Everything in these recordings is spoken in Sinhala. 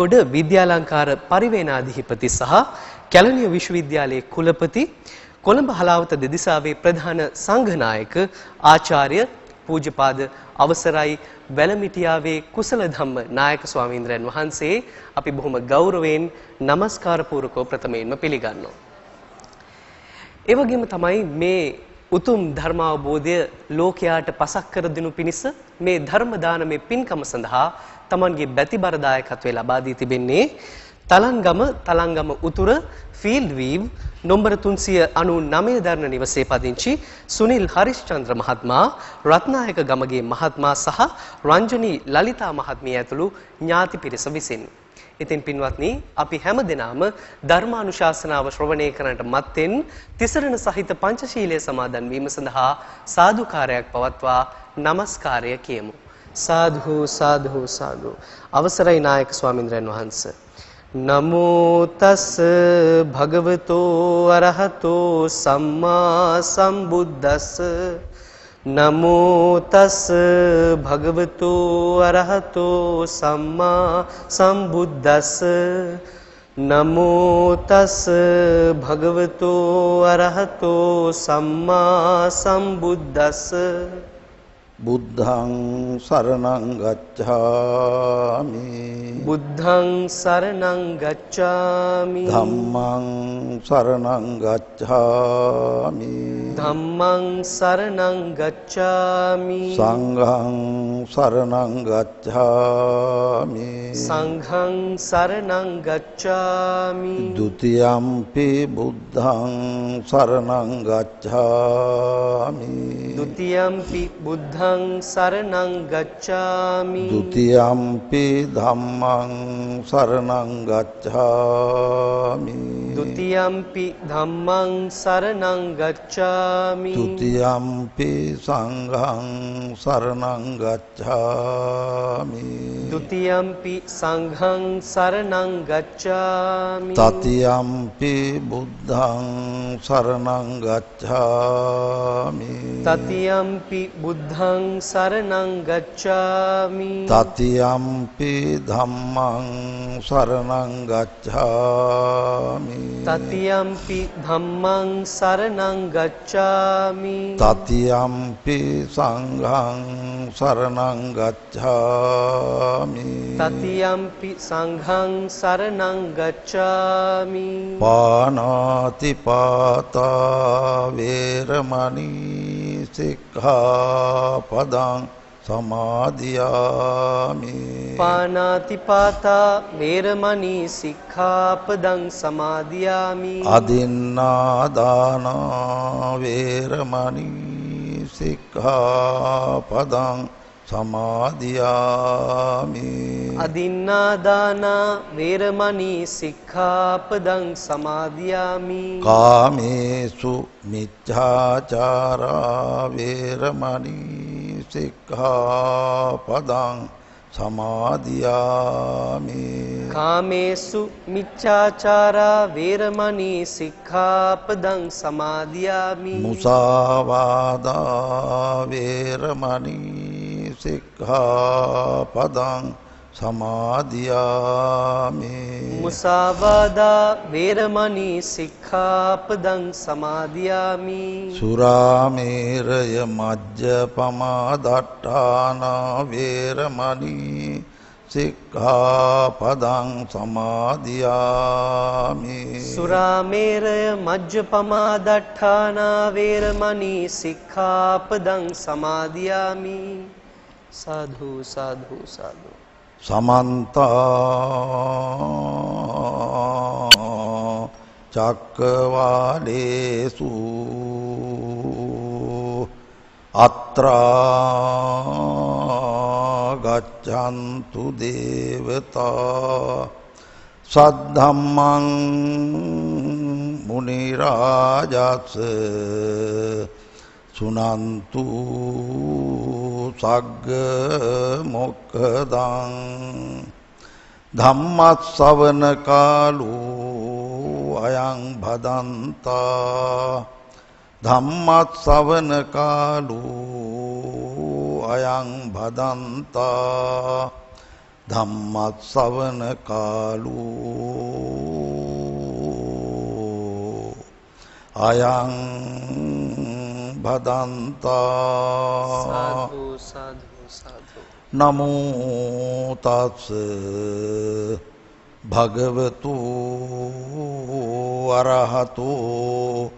ගොඩ විද්‍යාලංකාර පරිවේනාධිපති සහ කැලණිය විශ්වවිද්‍යාලයේ කුලපති කොළඹ හලාවත දෙදිසාවේ ප්‍රධාන සංඝනායක ආචාර්ය පූජ්‍යපාද අවසරයි වැලමිටියාවේ කුසල ධම්ම නායක ස්වාමීන්ද්‍රයන් වහන්සේ අපි බොහොම ගෞරවයෙන් নমස්කාර පූර්වකව ප්‍රථමයෙන්ම පිළිගන්නවා. ඒ වගේම තමයි මේ උතුම් ධර්මාවබෝධය ලෝකයාට පසක් කර දෙනු පිණිස මේ ධර්ම දානමේ පින්කම සඳහා තමන්ගේ බැතිබර දායකත්වය ලබා දී තිබෙන්නේ තලංගම උතුර ෆීල්ඩ් වීව් නම්බර 399 දරණ නිවසේ පදිංචි සුනිල් හරිස්චන්ද්‍ර මහත්මයා, රත්නායක ගමගේ මහත්මයා සහ රංජනී ලලිතා මහත්මිය ඇතුළු ඥාති පිරිස විසින්. ඉතින් පින්වත්නි, අපි හැමදෙනාම ධර්මානුශාසනාව ශ්‍රවණය කරන්නට මත්තෙන් තිසරණ සහිත පංචශීලයේ සමාදන් වීම සඳහා සාදුකාරයක් පවත්වා নমස්කාරය කියමු. සාදු සාදු සාදු. අවසරයි නායක ස්වාමීන්ද්‍රයන් වහන්සේ. නමෝ තස් භගවතෝ අරහතෝ සම්මා සම්බුද්දස්ස. නමෝ තස් භගවතෝ අරහතෝ සම්මා සම්බුද්දස්ස. නමෝ තස් භගවතෝ අරහතෝ සම්මා සම්බුද්දස්ස. බුද්ධං සරණං ගච්ඡාමි. බුද්ධං සරණං ගච්ඡාමි. ධම්මං සරණං ගච්ඡාමි. ධම්මං සරණං ගච්ඡාමි. සංඝං සරණං ගච්ඡාමි. සංඝං සරණං ගච්ඡාමි. ဒ ුතියම්පි බුද්ධං සරණං ගච්ඡාමි. ဒ ුතියම්පි බුද්ධං සරණං ගච්ඡාමි. ဒ ුතියම්පි ධම්මං සරණං ගච්ඡාමි. ဒ ුතියම්පි ධම්මං සරණං ගච්ඡාමි. ဒ ුතියම්පි සංඝං සරණං ගච්ඡාමි. ဒ ුතියම්පි සංඝං සරණං ගච්ඡාමි. තතියම්පි බුද්ධං සරණං ගච්ඡාමි. තතියම්පි බුද්ධං සරණං ගච්ඡාමි. තතියම්පි ධම්මං සරණං ගච්ඡාමි. තතියම්පි ධම්මං සරණං ගච්ඡාමි. තතියම්පි සංඝං සරණං ගච්ඡාමි. තතියම්පි සංඝං සරණං ගච්ඡාමි. පාණාති පාතා වේරමණී සික්ඛාපදං සමාදියාමි. පාණාතිපාතා වේරමණී සික්ඛාපදං සමාදියාමි. අදින්නාදානා වේරමණී සික්ඛාපදං සමාදියාමි. අදින්නාදානා වේරමණී සික්ඛාපදං සමාදියාමි. කාමේසු මිච්ඡාචාරා වේරමණී සික්ඛාපදං සමාදියාමි. කාමේසු මිච්ඡාචාරා වේරමණී සික්ඛාපදං සමාදියාමි. මුසාවාදා වේරමණී සික්ඛාපදං සමාදියාමි. මුසාවාදා වේරමණී සික්ඛාපදං සමාදියාමි. සුරාමේරය මජ්ජපමා දට්ඨානා වේරමණී සික්ඛාපදං සමාදියාමි. සුරාමේරය මජ්ජපමා දට්ඨානා වේරමණී සික්ඛාපදං සමාදියාමි. සාධු සාධු සාධු. සමන්ත චක්කවාලේසු අත්‍රා ගච්ඡන්තු දේවතා සද්ධම්මං මුනි රාජස් සුනන්තු සග්ග මොක්ඛදං ධම්මස්සවන කාලෝ අයං භදන්තා ධම්මස්සවන කාලෝ අයං භදන්තා ධම්මස්සවන කාලෝ අයං භදන්තා සාදු සාදු සාදු නමෝ තස් භගවතු අරහතෝ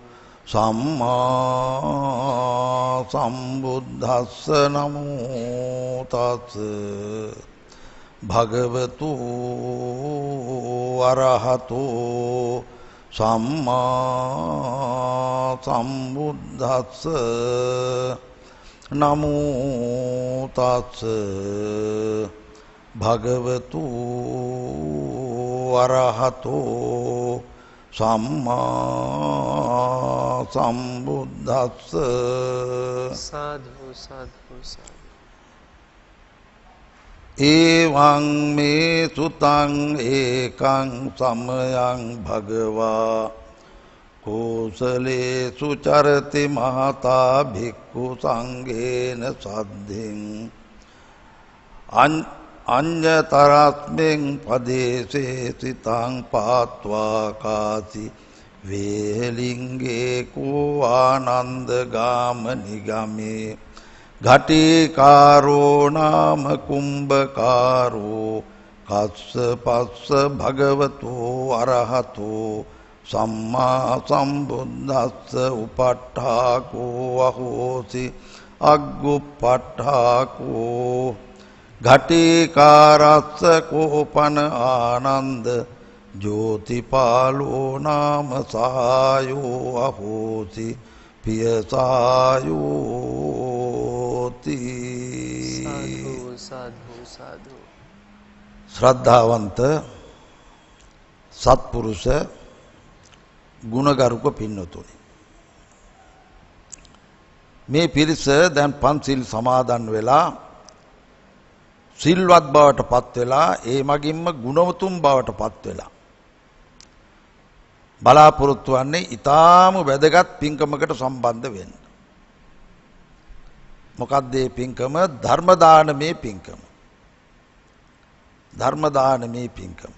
සම්මා සම්බුද්දස්ස නමෝ තස් භගවතු අරහතෝ සම්මා සම්බුද්දස්ස නමෝ තස් භගවතු අරහතෝ සම්මා සම්බුද්දස්ස සාදු සාදු සාදු එවං මේ සුතං ඒකං සමයං භගවා කෝසලේසු චරති මහතා භික්ඛු සංඝේන සද්ධින් අඤ්ඤතරස්මින් පදේසේ සිතං පාත්වා කාසි වේලිංගේ කෝ ආනන්ද ගාම නිගමේ ඝටිකාරෝ නාම කුම්භකාරෝ කස්ස පස්ස භගවතෝ අරහතෝ සම්මා සම්බුද්දස්ස උපට්ඨාකෝ අහෝසි අග්ගුප්පට්ඨාකෝ ඝටිකාරස්ස කෝපන ආනන්ද ජෝතිපාලෝ නාම සායෝ අහෝසි පියසායෝති සාදු සාදු සාදු ශ්‍රද්ධාවන්ත සත්පුරුෂ ගුණගරුක පින්නතුනි මේ පිරිස දැන් පන්සිල් සමාදන් වෙලා සිල්වත් බවට පත් වෙලා ඒ මගින්ම ගුණවතුන් බවට පත් වෙලා බලාපොරොත්තු වන්නේ ඊටාම වැදගත් පින්කමකට සම්බන්ධ වෙන්න. මොකක්ද මේ පින්කම? ධර්ම දානමේ පින්කම. ධර්ම දානමේ පින්කම.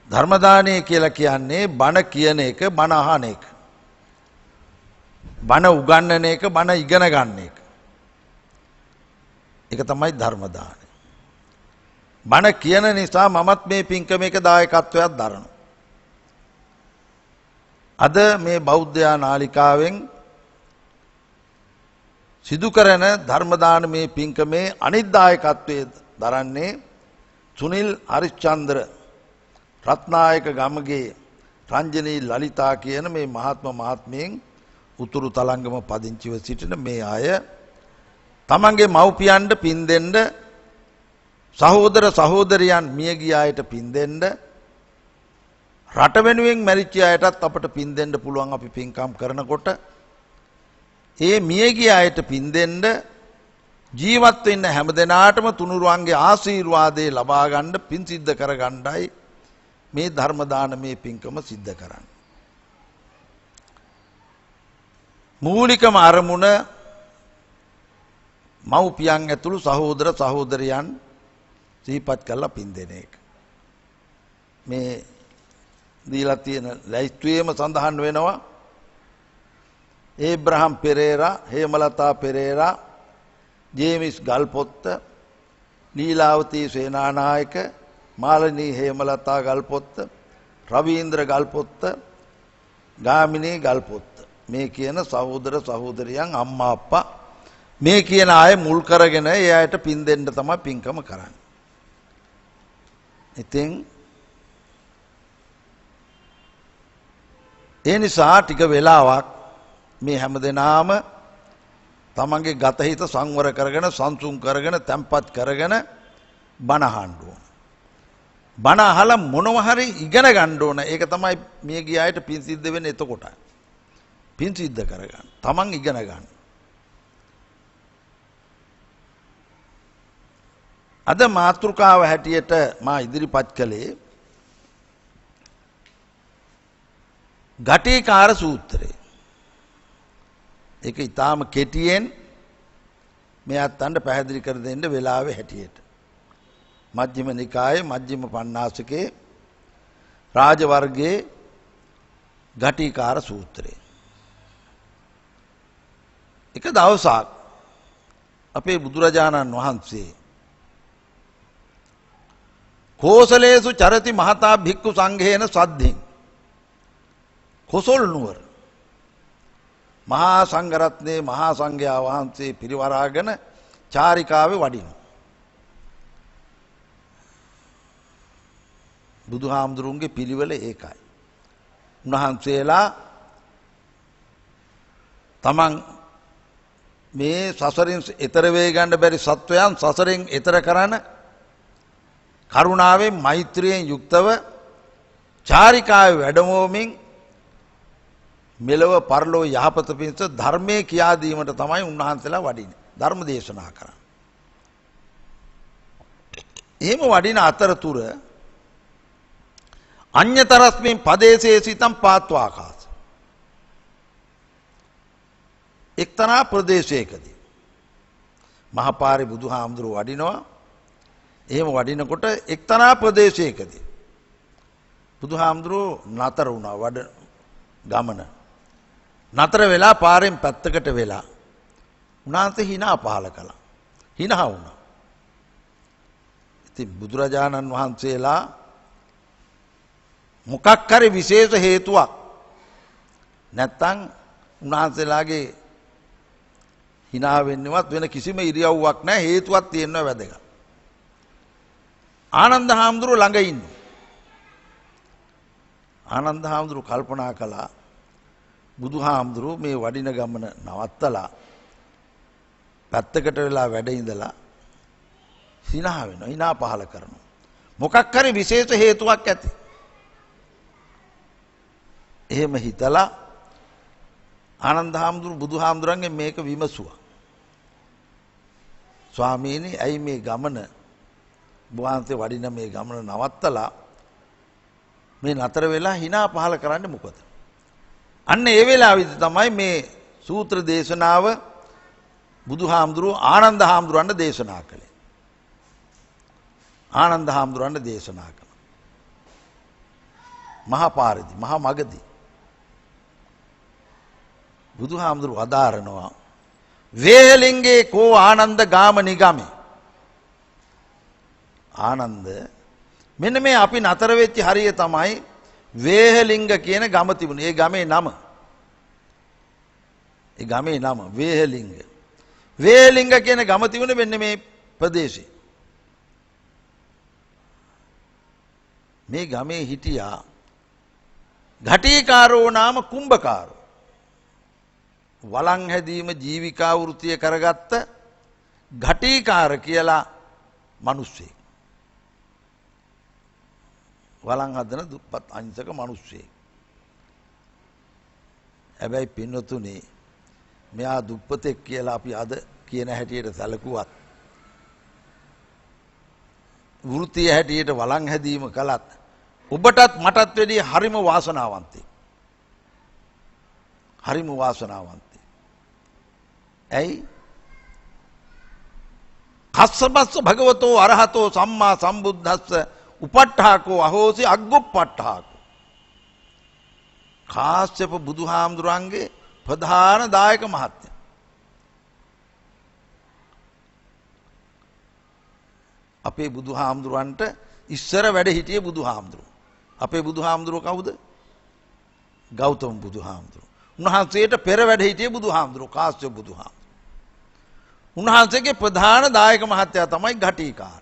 ධර්ම දානය කියලා කියන්නේ බණ කියන එක, බණ අහන එක. බණ උගන්වන එක, බණ ඉගෙන ගන්න එක. ඒක තමයි ධර්ම දානය. බණ කියන නිසා මමත් මේ පින්කමේක දායකත්වයක් දරනවා. අද මේ බෞද්ධ නාලිකාවෙන් සිදු කරන ධර්ම දානමේ පින්කමේ අනිත් දායකත්වයේ දරන්නේ සුනිල් හරිචන්ද්‍ර රත්නායක ගමගේ රංජනී ලලිතා කියන මේ මහත්මයෙන් උතුරු තලංගම පදිංචිව සිටින මේ අය තමන්ගේ මව්පියන්ට පින් දෙන්න, සහෝදර සහෝදරියන් මිය ගිය අයට පින් දෙන්න, රට වෙනුවෙන් මැරිච්ච අයටත් අපට පින් දෙන්න පුළුවන් අපි පින්කම් කරනකොට ඒ මිය ගිය අයට පින් දෙන්න, ජීවත් වෙන්න හැම දිනාටම තුනුරුවන්ගේ ආශිර්වාදේ ලබා ගන්න පින් සිද්ධ කර ගන්නයි මේ ධර්ම දානමේ පින්කම සිද්ධ කරන්නේ. මූලිකම අරමුණ මව්පියන් ඇතුළු සහෝදර සහෝදරියන් සිහිපත් කරලා පින් දෙන එක. මේ දීලා තියෙන ලැයිස්තුවේම සඳහන් වෙනවා ඒබ්‍රහම් පෙරේරා, හේමලතා පෙරේරා, ජේමිස් ගල්පොත්ත, ලීලාවතී සේනානායක, මාලනී හේමලතා ගල්පොත්ත, රවීන්ද්‍ර ගල්පොත්ත, ගාමිණී ගල්පොත්ත මේ කියන සහෝදර සහෝදරියන් අම්මා අප්පා මේ කියන අය මුල් කරගෙන ඒ අයට පින් දෙන්න තමයි පින්කම කරන්නේ. ඉතින් ඒ නිසා ටික වෙලාවක් මේ හැමදෙනාම තමන්ගේ ගත හිත සංවර කරගෙන සංසුන් කරගෙන තැම්පත් කරගෙන බණ අහන්න ඕන. බණ අහලා මොනවා හරි ඉගෙන ගන්න ඕන. ඒක තමයි මේ ගිය අයට පින් සිද්ධ වෙන්නේ එතකොට. පින් සිද්ධ කරගන්න. තමන් ඉගෙන ගන්න. අද මාතෘකාව හැටියට මා ඉදිරිපත් කළේ ඝටිකාර සූත්‍රය. ඒක ඊටාම කෙටියෙන් මේ අත්තන්ට පැහැදිලි කර දෙන්න වෙලාවේ හැටියට. ඝටිකාර සූත්‍රය. ඝටිකාර සූත්‍රය. ඝටිකාර සූත්‍රය. ඝටිකාර සූත්‍රය. ඝටිකාර සූත්‍රය. ඝටිකාර සූත්‍රය. ඝටිකාර සූත්‍රය. ඝටිකාර සූත්‍රය. ඝටිකාර සූත්‍රය. ඝටිකාර සූත්‍රය. මජ්ක්‍ධිම නිකායේ මජ්ක්‍ධිම පඤ්ඤාසකේ රාජවර්ගයේ ඝටිකාර සූත්‍රය. එක දවසක් අපේ බුදුරජාණන් වහන්සේ කෝසලේසු චරති මහතා භික්ඛු සංඝේන සද්ධින් කොසල් නුවර මහා සංඝරත්නයේ මහා සංඝයා වහන්සේ පිරිවරාගෙන චාරිකාවේ වඩින. බුදුහාමුදුරුන්ගේ පිළිවෙල ඒකයි. උන්වහන්සේලා තමන් මේ සසරින් එතර වේ ගන්න බැරි සත්වයන් සසරෙන් එතර කරන කරුණාවෙන් මෛත්‍රියෙන් යුක්තව චාරිකාවේ වැඩමවමින් මෙලව පරලෝ යහපත පිණිස ධර්මයේ කියා දීමට තමයි උන්වහන්සේලා වඩින්නේ. ධර්ම දේශනා කරන්නේ. එහෙම වඩින අතරතුර අඤ්‍යතරස්මින් පදේශේ සිතම් පාත්වාකාස. එක්තරා ප්‍රදේශයකදී මහපාරේ බුදුහාමුදුරුව වඩිනවා. එහෙම වඩිනකොට එක්තරා ප්‍රදේශයකදී බුදුහාමුදුරුව නතර වුණා වඩ ගමන. නතර වෙලා පාරෙන් පැත්තකට වෙලා උන්වහන්සේ hina පහල කළා. hina වුණා. ඉතින් බුදුරජාණන් වහන්සේලා මොකක් හරි විශේෂ හේතුවක් නැත්තම් උන්වහන්සේලාගේ hina වෙන්නවත් වෙන කිසිම ඉරියව්වක් නැහැ. හේතුවක් තියෙනවා වැදගත්. ආනන්ද හාමුදුරුව ළඟ ඉන්නේ. ආනන්ද හාමුදුරුව කල්පනා කළා බුදුහාමුදුරුව මේ වඩින ගමන නවත්තලා පැත්තකට වෙලා වැඩ ඉඳලා hina වෙනවා. hina පහල කරනවා. මොකක් හරි විශේෂ හේතුවක් ඇති. එහෙම හිතලා ආනන්ද හාමුදුරුව බුදුහාමුදුරන්ගෙන් මේක විමසුවා. ස්වාමීනි ඇයි මේ ගමන බුවහන්සේ වඩින මේ ගමන නවත්තලා මේ නතර වෙලා hina පහල කරන්නේ මොකද? අන්න ඒ වෙලාවෙදි තමයි මේ සූත්‍ර දේශනාව බුදුහාමුදුරුව ආනන්ද හාමුදුරන්ට දේශනා කළේ. ආනන්ද හාමුදුරන්ට දේශනා කළා. මහා පාරදී මහා මගදී බුදුහාමුදුරුව අදාරනවා වේහලිංගේ කෝ ආනන්ද ගාම නිගමේ. ආනන්ද මෙන්න මේ අපි නතර වෙච්ච හරිය තමයි වේහලිංග කියන ගම තිබුණේ. ඒ ගමේ නම. ඒ ගමේ නම වේහලිංග. වේහලිංග කියන ගම තිබුණේ මෙන්න මේ ප්‍රදේශේ. මේ ගමේ හිටියා ඝටිකාරෝ නාම කුම්භකාරෝ. වළං හැදීම ජීවිකා වෘත්තිය කරගත්ත ඝටිකාර කියලා මිනිස්සෙක්. වළං හදන දුප්පත් අහිංසක මිනිස්සෙක්. හැබැයි පින්නතුනේ මෙයා දුප්පතෙක් කියලා අපි අද කියන හැටියට සැලකුවත් වෘත්තිය හැටියට වළං හැදීම කළත් ඔබටත් මටත් වැඩිය හරිම වාසනාවන්තෙක්. හරිම වාසනාවන්තෙක්. ඇයි? කස්සපස්ස භගවතෝ අරහතෝ සම්මා සම්බුද්දස්ස උපට්ඨාකෝ අහෝසි අග්ගොප්පට්ඨාකෝ. කාශ්‍යප බුදුහාමුදුරන්ගේ ප්‍රධාන දායක මහත්තයා. අපේ බුදුහාමුදුරන්ට ඉස්සර වැඩ හිටියේ බුදුහාමුදුරුවෝ. අපේ බුදුහාමුදුරුවෝ කවුද? ගෞතම බුදුහාමුදුරුවෝ. උන්වහන්සේට පෙර වැඩ හිටියේ බුදුහාමුදුරුවෝ කාශ්‍යප බුදුහාමුදුරුවෝ. උන්වහන්සේගේ ප්‍රධාන දායක මහත්තයා තමයි ඝටිකාර.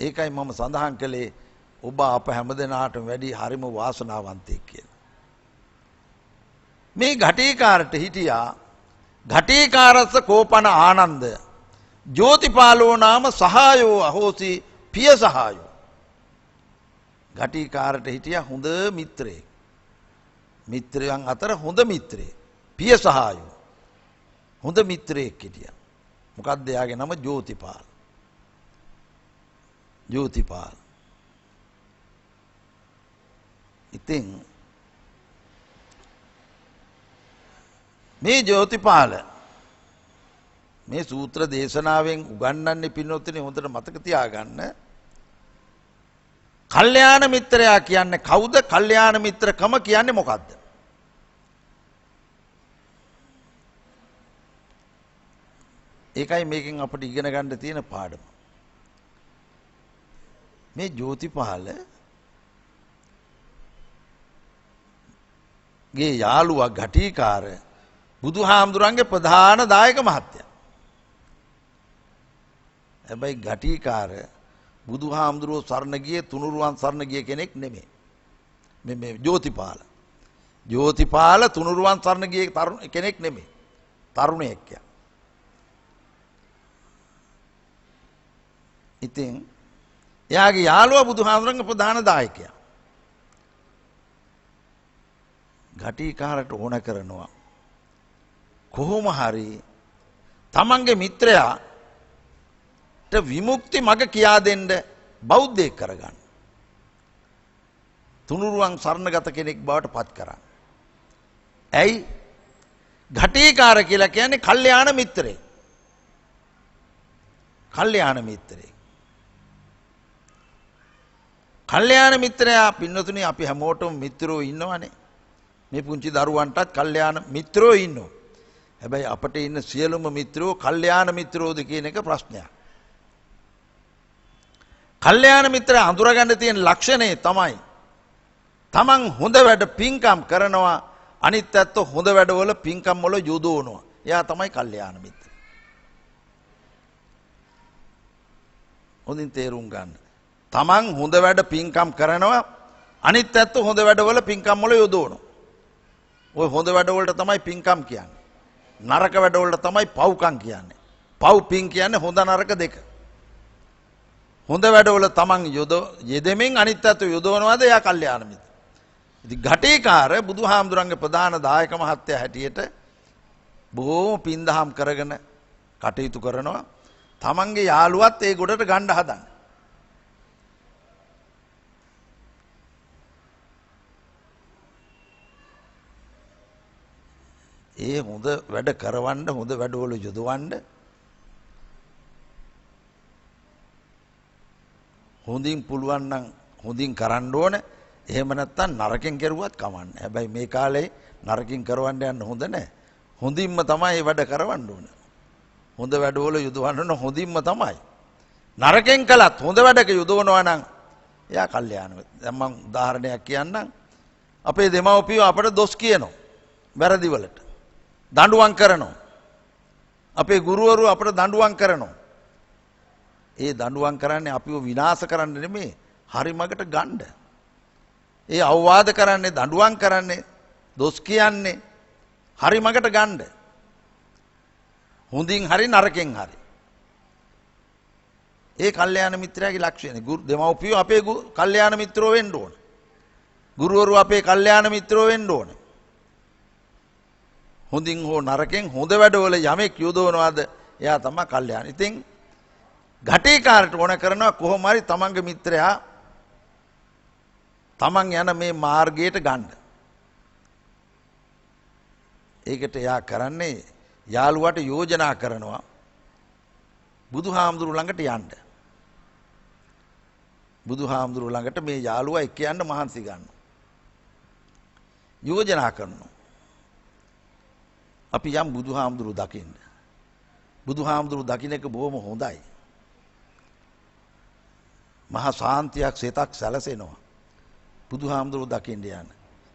ඒකයි මම සඳහන් කළේ ඔබ අප හැමදෙනාටම වැඩි හරිම වාසනාවන්තයෙක් කියලා. මේ ඝටිකාරට හිටියා ඝටිකාරස්ස කෝපන ආනන්ද ජෝතිපාලෝ නාම සහායෝ අහෝසි පිය සහායෝ. ඝටිකාරට හිටියා හොඳ මිත්‍රයෙක්. මිත්‍රයන් අතර හොඳ මිත්‍රයෙක්. පිය සහායෝ. හොඳ මිත්‍රයෙක් හිටියා. මොකක්ද එයාගේ නම? ජෝතිපාල. ජෝතිපාල. ඉතින් මේ ජෝතිපාල මේ සූත්‍ර දේශනාවෙන් උගන්වන්නේ පින්වත්නි හොඳට මතක තියාගන්න. කල්යාණ මිත්‍රයා කියන්නේ කවුද? කල්යාණ මිත්‍රකම කියන්නේ මොකද්ද? ඒකයි මේකෙන් අපිට ඉගෙන ගන්න තියෙන පාඩම. මේ ජෝතිපාල ගේ යාළුවා ගටිකාර බුදුහාමුදුරන්ගේ ප්‍රධාන දායක මහත්තයා. හැබැයි ගටිකාර බුදුහාමුදුරුවෝ සරණ ගියේ තුනුරුවන් සරණ ගිය කෙනෙක් නෙමෙයි. මේ ජෝතිපාල. ජෝතිපාල තුනුරුවන් සරණ ගිය කෙනෙක් නෙමෙයි. තරුණයෙක්. ඉතින් එයාගේ යාළුවා බුදුහාමුදුරන්ගේ ප්‍රධාන දායකයා. ගටිකාරට ඕන කරනවා කොහොම හරි තමන්ගේ මිත්‍රයාට විමුක්ති මඟ කියා දෙන්න බෞද්ධයෙක් කරගන්න. තුනුරුවන් සරණගත කෙනෙක් බවට පත් කරන්න. ඇයි? ගටිකාර කියලා කියන්නේ කල්යාණ මිත්‍රයෙක්. කල්යාණ මිත්‍රයෙක්. කල්යාණ මිත්‍රයා පින්නතුනි අපි හැමෝටම මිත්‍රෝ ඉන්නවනේ. මේ පුංචි දරුවන්ටත් කල්යාණ මිත්‍රෝ ඉන්නවා. හැබැයි අපට ඉන්න සියලුම මිත්‍රෝ කල්යාණ මිත්‍රෝද කියන එක ප්‍රශ්නයක්. කල්යාණ මිත්‍රා අඳුරගන්න තියෙන ලක්ෂණය තමයි තමන් හොඳ වැඩ පින්කම් කරනවා අනිත් ඇත්තෝ හොඳ වැඩවල පින්කම් වල යොදවනවා. එයා තමයි කල්යාණ මිත්‍ර. හොඳින් තේරුම් ගන්න. තමන් හොඳ වැඩ පින්කම් කරනවා අනිත් ඇත්තෝ හොඳ වැඩවල පින්කම් වල යොදවනවා. ඔය හොඳ වැඩවලට තමයි පින්කම් කියන්නේ. නරක වැඩවලට තමයි පව්කම් කියන්නේ. පව් පින් කියන්නේ හොඳ නරක දෙක. හොඳ වැඩවල තමන් යෙදෙමින් අනිත් ඇත්තෝ යොදවනවාද එයා කල්යාණ මිත්‍ර. ඉතින් ගටිකාර බුදුහාමුදුරන්ගේ ප්‍රධාන දායක මහත්තයා හැටියට බොහොම පින්දහම් කරගෙන කටයුතු කරනවා. තමන්ගේ යාළුවත් ඒ ගොඩට ගන්න හදන. ඒ හොඳ වැඩ කරවන්න හොඳ වැඩවල යොදවන්න හොඳින් පුළුවන් නම් හොඳින් කරන්න ඕන. එහෙම නැත්නම් නරකෙන් කරුවත් කමන්නේ. හැබැයි මේ කාලේ නරකින් කරවන්න යන්න හොඳ නැහැ. හොඳින්ම තමයි වැඩ කරවන්න ඕන. හොඳ වැඩවල යොදවන්න ඕන හොඳින්ම තමයි. නරකෙන් කළත් හොඳ වැඩක යොදවනවා නම් එයා කල්යාණ මිත්‍ර. දැන් මම උදාහරණයක් කියන්නම්. අපේ දෙමව්පියෝ අපට දොස් කියනවා. වැරදි වලට. දඬුවම් කරනවා. අපේ ගුරුවරු අපට දඬුවම් කරනවා. ඒ දඬුවම් කරන්නේ අපිව විනාශ කරන්න නෙමෙයි, හරි මගට ගන්න. ඒ අවවාද කරන්නේ දඬුවම් කරන්නේ දොස් කියන්නේ හරි මගට ගන්න. හොඳින් හරි නරකෙන් හරි. ඒ කල්යාණ මිත්‍රයාගේ ලක්ෂණය. දෙමව්පියෝ අපේ කල්යාණ මිත්‍රෝ වෙන්න ඕන. ගුරුවරු අපේ කල්යාණ මිත්‍රෝ වෙන්න ඕන. හොඳින් හෝ නරකෙන් හොඳ වැඩවල යමෙක් යොදවනවාද එයා තමයි කල්යාණ. ඉතින් ගටිකාරට ඕන කරනවා කොහොම හරි තමන්ගේ මිත්‍රයා තමන් යන මේ මාර්ගයට ගන්න. ඒකට එයා කරන්නේ යාළුවාට යෝජනා කරනවා බුදුහාමුදුරු ළඟට යන්න. බුදුහාමුදුරු ළඟට මේ යාළුවා එක්ක යන්න මහන්සි ගන්නවා. යෝජනා කරනවා. අපි යම් බුදුහාමුදුරු දකින්න. බුදුහාමුදුරු දකින්න එක බොහොම හොඳයි. මහා ශාන්තියක් සිතක් සැලසෙනවා. බුදුහාමුදුරු දකින්න යන.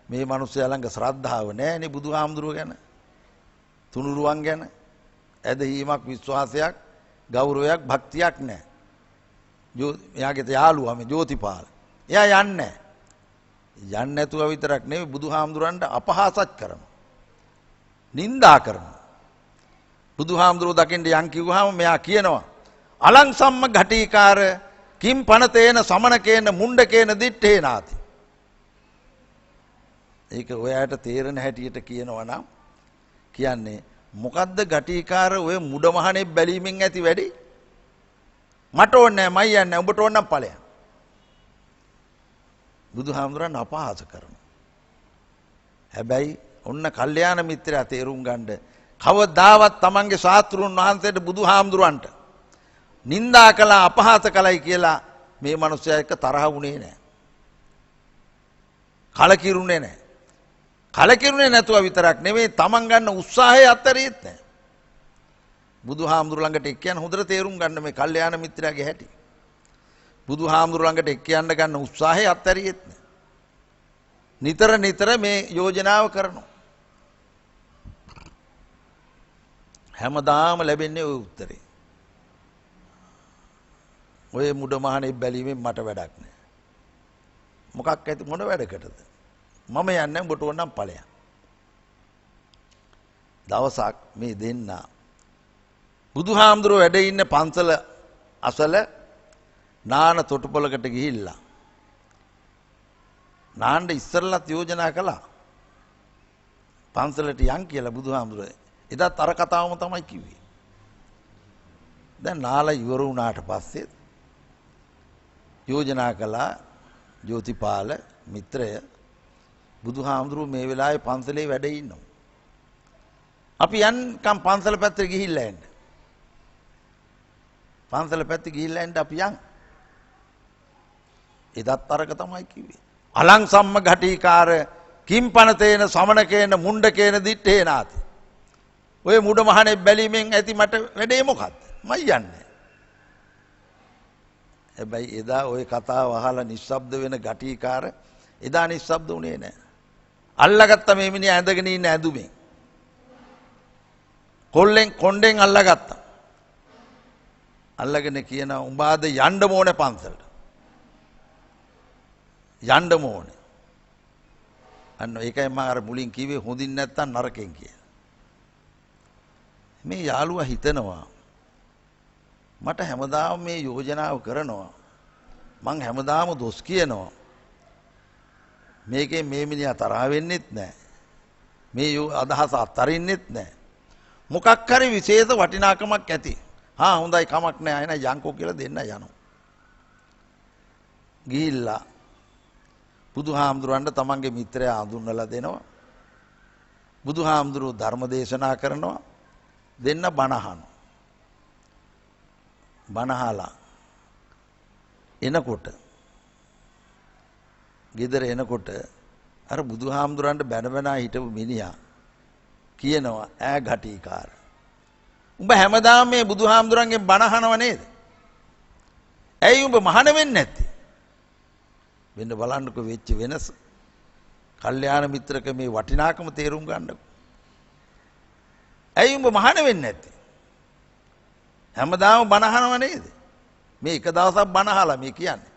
මේ මිනිස්සයා ළඟ ශ්‍රද්ධාව නැහැනේ බුදුහාමුදුරුව ගැන. තුනුරුවන් ගැන ඇදහිීමක්, විශ්වාසයක්, ගෞරවයක්, භක්තියක් නැහැ. එයාගේ යාළුවා මේ ජෝතිපාල. එයා යන්නේ නැහැ. යන්නේ නැතුව විතරක් නෙවෙයි බුදුහාමුදුරන්ට අපහාසත් කරනවා. නින්දා කරනවා. බුදුහාමුදුරුව දකින්න යන් කිව්වහම මෙයා කියනවා අලං සම්ම ඝටිකාර කිම් පනතේන සමනකේන මුණ්ඩකේන දිත්තේනාති. ඒක ඔයාට තේරෙන හැටියට කියනවා නම් කියන්නේ මොකද්ද ඝටිකාර ඔය මුඩ මහනේ බැලීමෙන් ඇති වැඩි? මට ඕනේ නැහැ, මයි යන්නේ, උඹට ඕන නම් ඵලයන්. බුදුහාමුදුරන් අපහාස කරනවා. හැබැයි ඔන්න කල්යාණ මිත්‍රයා තේරුම් ගන්න කවදාවත් තමන්ගේ ශාස්ත්‍රුන් වහන්සේට බුදුහාමුදුරන්ට නින්දා කළා අපහාස කළයි කියලා මේ මිනිස්සයා එක්ක තරහ වුණේ නැහැ. කලකිරුණේ නැහැ. කලකිරුණේ නැතුව විතරක් නෙවෙයි තමන් ගන්න උත්සාහය අත්තරියෙත් නැහැ. බුදුහාමුදුර ළඟට එක්ක යන හොඳට තේරුම් ගන්න මේ කල්යාණ මිත්‍රයාගේ හැටි. බුදුහාමුදුර ළඟට එක්ක යන්න ගන්න උත්සාහය අත්තරියෙත් නැහැ. නිතර නිතර මේ යෝජනාව කරනවා. හැමදාම ලැබෙන්නේ ওই උත්තරේ. ඔය මුඩ මහණේ බැලීමෙන් මට වැඩක් නැහැ. මොකක් ඇති මොන වැඩකටද? මම යන්නේ උඹට ඕනම් ඵලයක්. දවසක් මේ දෙන්න බුදුහාමුදුරුවෝ වැඩ ඉන්න පන්සල අසල නාන තොටුපළකට ගිහිල්ලා නාන්න ඉස්සරලත් යෝජනා කළා. පන්සලට යන් කියලා බුදුහාමුදුරුවෝ එදාත් අර කතාවම තමයි කිව්වේ. දැන් නාලා ඉවර වුණාට පස්සේ යෝජනා කළා ජෝතිපාල මිත්‍රය බුදුහාමුදුරුවෝ මේ වෙලාවේ පන්සලේ වැඩ ඉන්නවා. අපි යන්කම් පන්සල පැත්තට ගිහිල්ලා එන්න. පන්සල පැත්තට ගිහිල්ලා එන්න අපි යන්. එදත් අරක තමයි කිව්වේ. අලං සම්ම ඝටිකාර කිම්පනතේන සමනකේන මුණ්ඩකේන දිත්තේනාති. ඔය මුඩ මහණේ බැලීමෙන් ඇති මට වැඩේ මොකද්ද? මම යන්නේ. හැබැයි එදා ওই කතාව අහලා නිශ්ශබ්ද වෙන ඝටිකාර එදා නිශ්ශබ්ද වුණේ නැහැ. අල්ලගත්ත මේ මිනිහා ඇඳගෙන ඉන්න ඇඳුමෙන්. කොණ්ඩෙන් අල්ලගත්තා. අල්ලගෙන කියනවා උඹ ආද යන්න ඕනේ පන්සලට. යන්න ඕනේ. අන්න ඒකයි මම අර මුලින් කිව්වේ හොඳින් නැත්තම් නරකෙන් කියලා. මේ යාළුවා හිතනවා මට හැමදාම මේ යෝජනාව කරනවා. මං හැමදාම දොස් කියනවා. මේකේ මේ මිනිහා තරහ වෙන්නෙත් නැහැ. මේ අදහස අත්තරින්නෙත් නැහැ. මොකක් හරි විශේෂ වටිනාකමක් ඇති. හොඳයි කමක් නැහැ. එන යන්කෝ කියලා දෙන්න යනවා. ගිහිල්ලා බුදුහාමුදුරන්ට තමන්ගේ මිත්‍රයා හඳුන්වලා දෙනවා. බුදුහාමුදුරුවෝ ධර්ම දේශනා කරනවා. දෙන්න බණ අහනවා. බණ අහලා එනකොට ගෙදර එනකොට අර බුදුහාමුදුරන්ට බැන බැන හිටපු මිනිහා කියනවා ඈ ඝටිකාර. උඹ හැමදාම මේ බුදුහාමුදුරන්ගෙන් බණ අහනව නේද? ඇයි උඹ මහාන වෙන්නේ නැත්තේ? වෙන්න බලන්නකෝ වෙච්ච වෙනස. කල්යාණ මිත්‍රක මේ වටිනාකම තේරුම් ගන්නකො. ඇයි උඹ මහාන වෙන්නේ නැත්තේ? හැමදාම බණ අහනව නේද? මේ එක දවසක් බණ අහලා මේ කියන්නේ.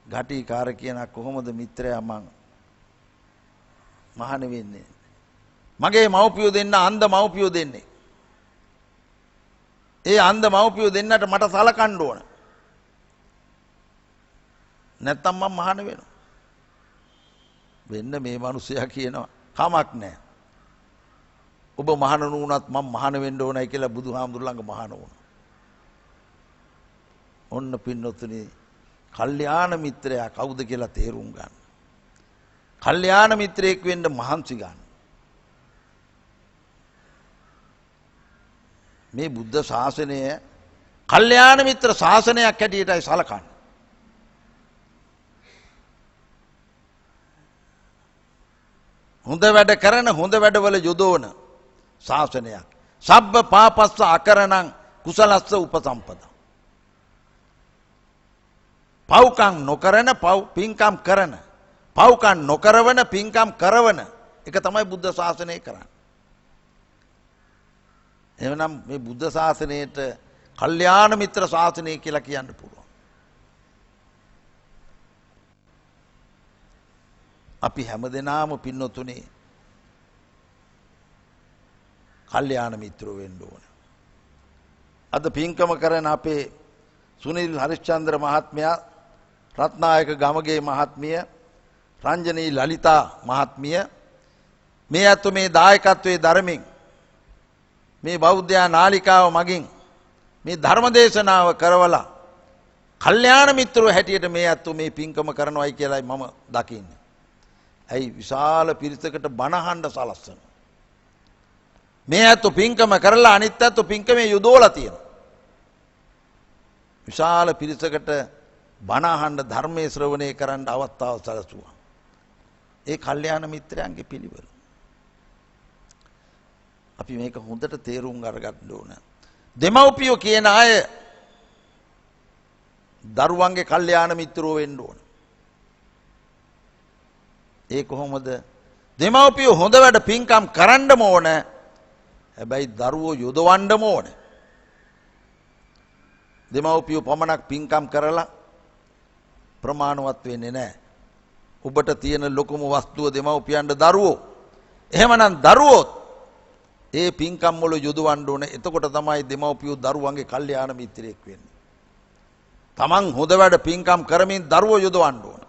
ඝටිකාර කියන කොහොමද මිත්‍රයා මං මහාන වෙන්නේ? මගේ මව්පියෝ දෙන්න අන්ධ මව්පියෝ දෙන්නේ. ඒ අන්ධ මව්පියෝ දෙන්නට මට සලකන්න ඕන. නැත්තම් මම මහාන වෙනවා. වෙන්න මේ මිනිසයා කියනවා කමක් නැහැ. ඔබ මහාන නුනත් මම මහාන වෙන්න ඕනයි කියලා බුදුහාමුදුර ළඟ මහාන වුණා. ඔන්න පින්නොතුනි කල්යාණ මිත්‍රයා කවුද කියලා තේරුම් ගන්න. කල්යාණ මිත්‍රයෙක් වෙන්න මහන්සි ගන්න. මේ බුද්ධ ශාසනය කල්යාණ මිත්‍ර ශාසනයක් හැටියටයි සලකන්නේ. හොඳ වැඩ කරන හොඳ වැඩවල යොදවන ශාසනයක්. සබ්බ පාපස්ස අකරණං කුසලස්ස උපසම්පදා. පව්කම් නොකරන පින්කම් කරන පව්කම් නොකරවන පින්කම් කරවන එක තමයි බුද්ධ ශාසනය කරන්නේ. එහෙනම් මේ බුද්ධ ශාසනයට කල්යාණ මිත්‍ර ශාසනය කියලා කියන්න පුළුවන්. අපි හැමදෙනාම පින්නතුනේ කල්යාණ මිත්‍රෝ වෙන්න ඕන. අද පින්කම කරන අපේ සුනිල් හරිශ්චන්ද්‍ර මහත්මයා, රත්නායක ගමගේ මහත්මිය, රංජනී ලලිතා මහත්මිය මේ අත මේ දායකත්වයේ ධර්මයෙන් මේ බෞද්ධ නාලිකාව මගින් මේ ධර්ම දේශනාව කරවලා කල්යාණ මිත්‍රෝ හැටියට මේ අත මේ පින්කම කරනවායි කියලායි මම දකින්නේ. ඇයි විශාල පිරිසකට බණ අහන්න සලස්සන. මේ ඇත්තු පින්කම කරලා අනිත් ඇත්තු පින්කමේ යොදවලා තියෙනවා. විශාල පිරිසකට බණ අහන්න ධර්මයේ ශ්‍රවණය කරන්න අවස්ථාව සැලසුවා. ඒ කල්යාණ මිත්‍රයන්ගේ පිළිවෙල. අපි මේක හොඳට තේරුම් අරගන්න ඕන. දෙමව්පියෝ කියන අය දරුවන්ගේ කල්යාණ මිත්‍රෝ වෙන්න ඕන. ඒ කොහොමද? දෙමව්පියෝ හොඳ වැඩ පින්කම් කරන්නම ඕන. හැබැයි දරුවෝ යොදවන්නම ඕන. දෙමව්පියෝ පමණක් පින්කම් කරලා ප්‍රමාණවත් වෙන්නේ නැහැ. ඔබට තියෙන ලොකුම වස්තුව දෙමව්පියන්ට දරුවෝ. එහෙමනම් දරුවෝ ඒ පින්කම් වල යොදවන්න ඕන. එතකොට තමයි දෙමව්පියෝ දරුවන්ගේ කල්යාණ මිත්‍රයෙක් වෙන්නේ. තමන් හොඳ වැඩ පින්කම් කරමින් දරුවෝ යොදවන්න ඕන.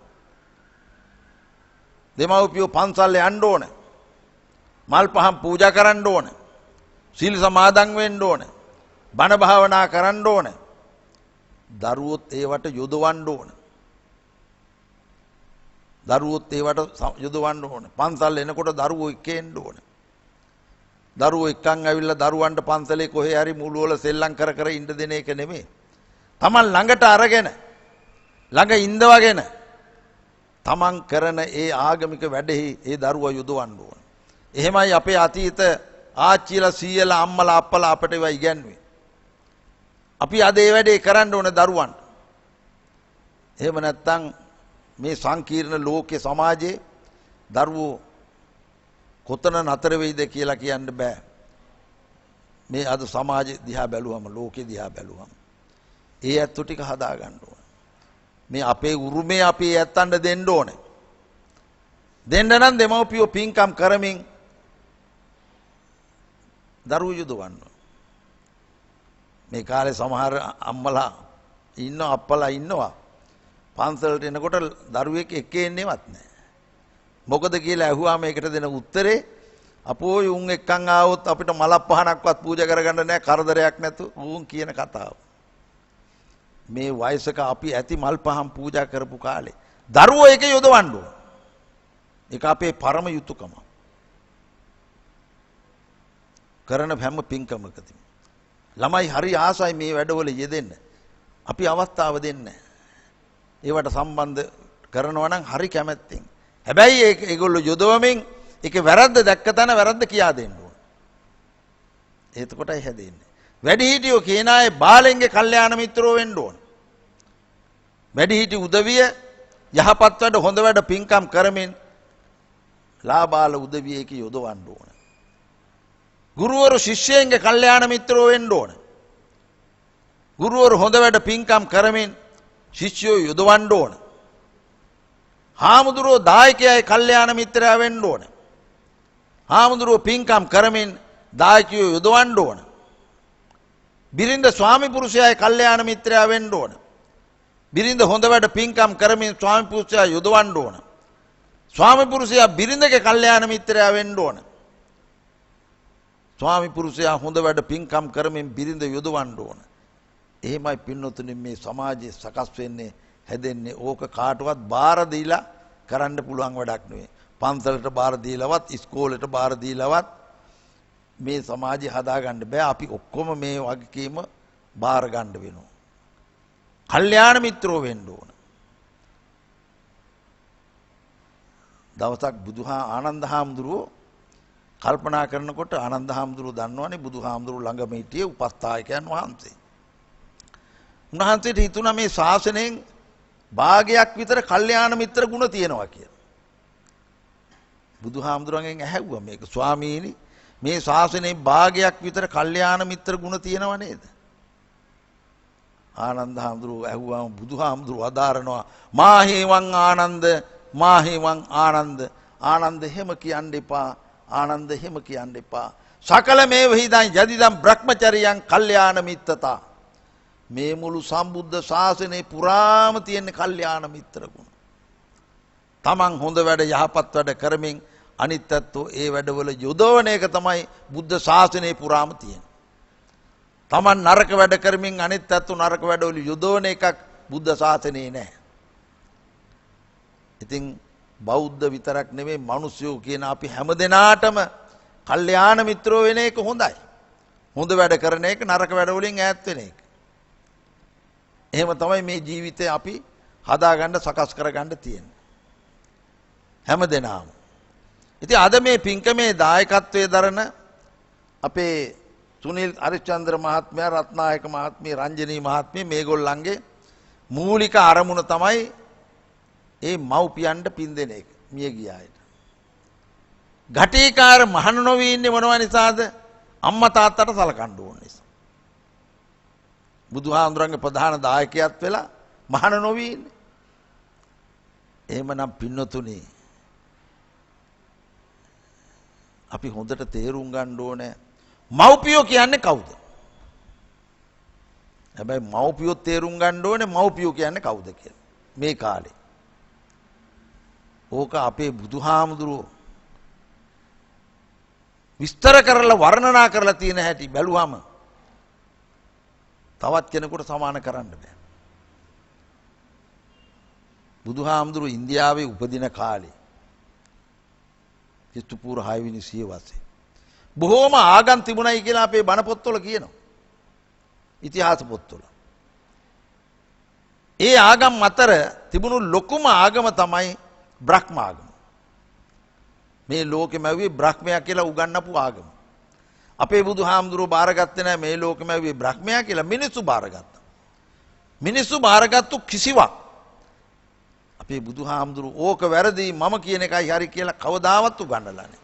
දෙමව්පියෝ පන්සල් යන්න ඕන. මල් පහන් පූජා කරන්න ඕන. සීල් සමාදන් වෙන්න ඕන. බණ භාවනා කරන්න ඕන. දරුවොත් ඒවට යොදවන්න ඕන. දරුවොත් ඒවට යොදවන්න ඕන. පන්සල් එනකොට දරුවෝ එක්ක එන්න ඕන. දරුවෝ එක්කන් ඇවිල්ලා දරුවන්ට පන්සලේ කොහේ හරි මුළු වල සෙල්ලම් කර කර ඉන්න දෙන එක නෙමෙයි. Taman ළඟට අරගෙන ළඟ ඉඳවගෙන Taman කරන ඒ ආගමික වැඩෙහි ඒ දරුවා යොදවන්න ඕන. එහෙමයි අපේ අතීත ආච්චිලා සීයලා අම්මලා අප්පලා අපට ඒවා ඉගැන්වුවේ. අපි අද ඒ වැඩේ කරන්න ඕන දරුවන්ට. එහෙම නැත්නම් මේ සංකීර්ණ ලෝකේ සමාජයේ දරුවෝ කොතන නතර වෙයිද කියලා කියන්න බෑ. මේ අද සමාජ දිහා බැලුවම ලෝකේ දිහා බැලුවම ඒ ඇත්තු ටික හදා ගන්න ඕන. මේ අපේ උරුමේ අපි ඇත්තන්ට දෙන්න ඕනේ. දෙන්න නම් දෙමව්පියෝ පින්කම් කරමින් දරුවෝ යොදවන්න. මේ කාලේ සමහර අම්මලා ඉන්නවා අප්පලා ඉන්නවා පන්සලට එනකොට දරුවෙක් එක්ක එන්නේවත් නැහැ. මොකද කියලා ඇහුවා මේකට දෙන උත්තරේ අපෝ උන් එක්කන් ආවොත් අපිට මලක් පහනක්වත් පූජා කරගන්න නැහැ කරදරයක් නැතු උන් කියන කතාව. මේ වයසක අපි ඇති මල් පහන් පූජා කරපු කාලේ දරුවෝ එක යොදවන්න ඕන. ඒක අපේ පරම යුතුයකම. කරන හැම පින්කමකදී ළමයි හරි ආසයි මේ වැඩවල යෙදෙන්න. අපි අවස්ථාව දෙන්නේ. ඒවට සම්බන්ධ කරනවා නම් හරි කැමැත්තෙන්. හැබැයි ඒගොල්ලෝ යොදවමින් ඒකේ වැරද්ද දැක්ක තැන වැරද්ද කියා දෙන්න ඕන. එතකොටයි හැදෙන්නේ. වැඩිහිටියෝ කියන අය බාලෙන්ගේ කල්යාණ මිත්‍රෝ වෙන්න ඕන. වැඩිහිටි උදවිය යහපත් වැඩ හොඳ වැඩ පින්කම් කරමින් ලාබාල උදවියේක යොදවන්න ඕන. ගුරුවරු ශිෂ්‍යයන්ගේ කල්යාණ මිත්‍රෝ වෙන්න ඕන. ගුරුවරු හොඳ වැඩ පින්කම් කරමින් ශිෂ්‍යයෝ යොදවන්න ඕන. හාමුදුරුවෝ දායකයයි කල්යාණ මිත්‍රයා වෙන්න ඕන. හාමුදුරුවෝ පින්කම් කරමින් දායකයෝ යොදවන්න ඕන. බිරිඳ ස්වාමි පුරුෂයායි කල්යාණ මිත්‍රයා වෙන්න ඕන. බිරිඳ හොඳ වැඩ පින්කම් කරමින් ස්වාමි පුරුෂයා යොදවන්න ඕන. ස්වාමි පුරුෂයා බිරිඳගේ කල්යාණ මිත්‍රයා වෙන්න ඕන. ස්වාමි පුරුෂයා හොඳ වැඩ පින්කම් කරමින් බිරිඳ යොදවන්න ඕන. එහෙමයි පින්නතුනි මේ සමාජයේ සකස් වෙන්නේ හැදෙන්නේ. ඕක කාටවත් බාර දීලා කරන්න පුළුවන් වැඩක් නෙවෙයි. පන්සලට බාර දීලවත් ඉස්කෝලේට බාර දීලවත් මේ සමාජය හදාගන්න බෑ. අපි ඔක්කොම මේ වගකීම බාර ගන්න වෙනවා. කල්යාණ මිත්‍රෝ වෙන්න ඕන. දවසක් ආනන්ද හාමුදුරුවෝ කල්පනා කරනකොට ආනන්ද හාමුදුරුවෝ දන්නවනේ බුදුහාමුදුරුවෝ ළඟම හිටියේ උපස්ථායකයන් වහන්සේ. උන්වහන්සේට හිතුණා මේ ශාසනයෙන් භාගයක් විතර කල්යාණ මිත්‍ර ගුණ තියෙනවා කියලා. බුදුහාමුදුරන්ගෙන් ඇහැව්වා මේක ස්වාමීනි මේ ශාසනයේ භාගයක් විතර කල්යාණ මිත්‍ර ගුණ තියෙනව නේද? ආනන්ද හාමුදුරුවෝ ඇහුවාම බුදුහාමුදුරුවෝ අදාරනවා මාහේවං ආනන්ද මාහේවං ආනන්ද ආනන්ද එහෙම කියන්න එපා ආනන්ද එහෙම කියන්න එපා සකල මේ වහිදන් යදිදම් බ්‍රහ්මචරියං කල්යාණ මිත්තතා මේ මුළු සම්බුද්ධ ශාසනයේ පුරාම තියෙන කල්යාණ මිත්‍ර ගුණ. තමන් හොඳ වැඩ යහපත් වැඩ කරමින් අනිත් ඇත්තෝ ඒ වැඩවල යොදවන එක තමයි බුද්ධ ශාසනයේ පුරාම තියෙන. තමන් නරක වැඩ කරමින් අනිත් ඇත්තෝ නරක වැඩවල යොදවන එකක් බුද්ධ ශාසනයේ නැහැ. ඉතින් බෞද්ධ විතරක් නෙමෙයි මිනිස්සුયો කියන අපි හැමදෙනාටම කල්යාණ මිත්‍රෝ වෙන එක හොඳයි. හොඳ වැඩ කරන එක නරක වැඩ වලින් ඈත් වෙන එක. එහෙම තමයි මේ ජීවිතේ අපි හදාගන්න සකස් කරගන්න තියෙන්නේ. හැමදෙනාම. ඉතින් අද මේ පින්කමේ දායකත්වයේ දරන අපේ සුනිල් හරිචන්ද්‍ර මහත්මයා, රත්නායක මහත්මිය, රංජනී මහත්මිය මේගොල්ලන්ගේ මූලික අරමුණ තමයි ඒ මව්පියන්ට පින් දෙන එක. මිය ගිය අයට. ඝටිකාර මහණ නොවී ඉන්නේ මොනවා නිසාද? අම්මා තාත්තට සලකන්න ඕන නිසා. බුදුහාමුදුරන්ගේ ප්‍රධාන දායකයෙක් වෙලා මහණ නොවී ඉන්නේ. එහෙමනම් පින්නතුනි අපි හොඳට තේරුම් ගන්න ඕනේ මව්පියෝ කියන්නේ කවුද? හැබැයි මව්පියෝ තේරුම් ගන්න ඕනේ මව්පියෝ කියන්නේ කවුද කියලා. මේ කාලේ. ඕක අපේ බුදුහාමුදුරුවෝ විස්තර කරලා වර්ණනා කරලා තියෙන හැටි බැලුවම තවත් කෙනෙකුට සමාන කරන්න බෑ. බුදුහාමුදුරුවෝ ඉන්දියාවේ උපදින කාලේ ක්‍රිස්තුපූර්ව 6 වෙනි සියවසේ බොහෝම ආගම් තිබුණයි කියලා අපේ බණ පොත්වල කියනවා. ඉතිහාස පොත්වල. ඒ ආගම් අතර තිබුණු ලොකුම ආගම තමයි බ්‍රහ්ම ආගම. මේ ලෝකෙම ඇව්වේ බ්‍රහ්මයා කියලා උගන්වපු ආගම. අපේ බුදුහාමුදුරුවෝ බාරගත්තේ නැහැ මේ ලෝකෙම ඇව්වේ බ්‍රහ්මයා කියලා. මිනිස්සු බාරගත්තා. මිනිස්සු බාරගත්තු කිසිවක් අපේ බුදුහාමුදුරුවෝ ඕක වැරදි මම කියන එකයි හරි කියලා කවදාවත් උගන්වලා නැහැ.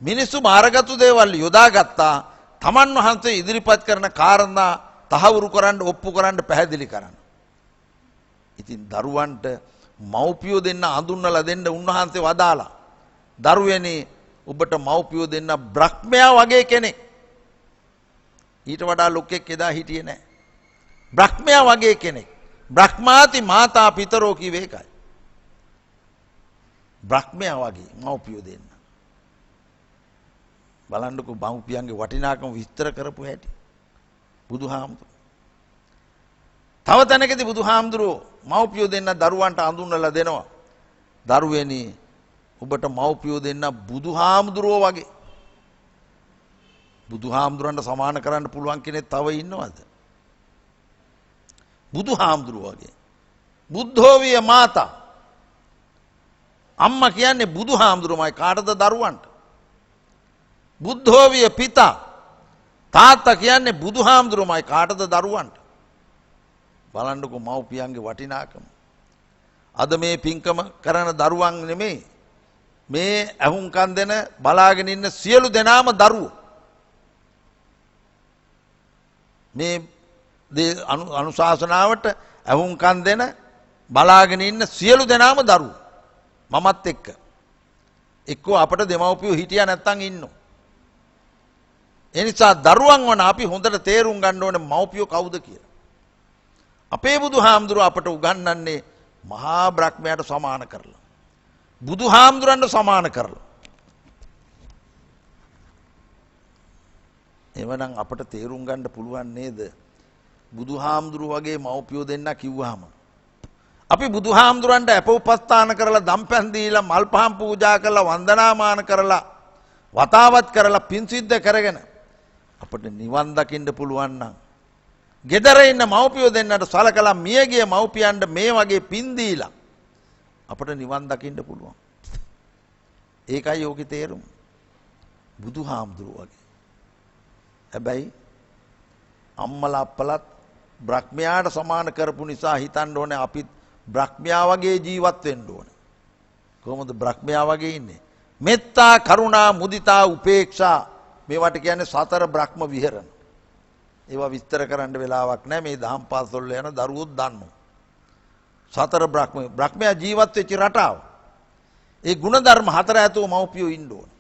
මිනිස්සු බාරගත්තු දේවල් යොදාගත්තා තමන් වහන්සේ ඉදිරිපත් කරන කාරණා තහවුරු කරන්න, ඔප්පු කරන්න, පැහැදිලි කරන්න. ඉතින් දරුවන්ට මව්පියෝ දෙන්න අඳුන්වලා දෙන්න උන්වහන්සේ වදාලා දරුවනේ ඔබට මව්පියෝ දෙන්න බ්‍රහ්මයා වගේ කෙනෙක්. ඊට වඩා ලොක්ෙක් එදා හිටියේ නැහැ. බ්‍රහ්මයා වගේ කෙනෙක්. බ්‍රහ්මාති මාතා පිතරෝ කිව්වේ ඒකයි. බ්‍රහ්මයා වගේ මව්පියෝ දෙන්න. බලන්නකෝ මව්පියන්ගේ වටිනාකම විස්තර කරපු හැටි. බුදුහාමුදුරුවෝ. තව තැනකදී බුදුහාමුදුරුවෝ මව්පියෝ දෙන්න දරුවන්ට අඳුන්වලා දෙනවා. දරුවනේ ඔබට මව්පියෝ දෙන්න බුදුහාමුදුරුවෝ වගේ. බුදුහාමුදුරන්ට සමාන කරන්න පුළුවන් කෙනෙක් තව ඉන්නවද? බුදුහාමුදුරුවෝ වගේ. බුද්ධෝ විය මාතා. අම්මා කියන්නේ බුදුහාමුදුරුවෝමයි කාටද? දරුවන්ට. බුද්ධෝ විය පිතා. තාත්තා කියන්නේ බුදුහාමුදුරුවෝමයි කාටද? දරුවන්ට. බලන්නකෝ මව්පියන්ගේ වටිනාකම. අද මේ පින්කම කරන දරුවන් නෙමෙයි මේ ඇහුම්කන් දෙන බලාගෙන ඉන්න සියලු දෙනාම දරුවෝ. මේ අනුශාසනාවට ඇහුම්කන් දෙන බලාගෙන ඉන්න සියලු දෙනාම දරුවෝ. මමත් එක්ක. එක්කෝ අපට දෙමව්පියෝ හිටියා නැත්තම් ඉන්නෝ. ඒ නිසා දරුවන් වන අපි හොඳට තේරුම් ගන්න ඕනේ මව්පියෝ කවුද කියලා. අපේ බුදුහාමුදුරුවෝ අපට උගන්වන්නේ මහා බ්‍රහ්මයාට සමාන කරලා. බුදුහාමුදුරන්ට සමාන කරලා. එවනම් අපට තේරුම් ගන්න පුළුවන් නේද? බුදුහාමුදුරුවෝ වගේ මව්පියෝ දෙන්න කිව්වහම අපි බුදුහාමුදුරන්ට අප උපස්ථාන කරලා දම්පැන් දීලා මල් පහන් පූජා කරලා වන්දනාමාන කරලා වතාවත් කරලා පින් සිද්ධ කරගෙන අපිට නිවන් දකින්න පුළුවන් නම් ගෙදර ඉන්න මව්පියෝ දෙන්නට සලකලා මියගිය මව්පියන්ට මේ වගේ පින් දීලා අපිට නිවන් දකින්න පුළුවන්. ඒකයි යෝගී තේරුම. බුදුහාමුදුරුවෝ වගේ. හැබැයි අම්මලා අප්පලත් බ්‍රහ්මයාට සමාන කරපු නිසා හිතන්න ඕනේ අපිත් බ්‍රහ්මයා වගේ ජීවත් වෙන්න ඕනේ. කොහොමද බ්‍රහ්මයා වගේ ඉන්නේ? මෙත්තා, කරුණා, මුදිතා, උපේක්ෂා මේවට කියන්නේ සතර බ්‍රහ්ම විහරණ. ඒවා විස්තර කරන්න වෙලාවක් නැහැ. මේ දහම් පාසල් යන දරුවෝත් දන්නවා. සතර බ්‍රහ්මයා ජීවත් වෙච්ච රටාව. ඒ ಗುಣධර්ම හතර ඇතුව මව්පියෝ ඉන්න ඕන.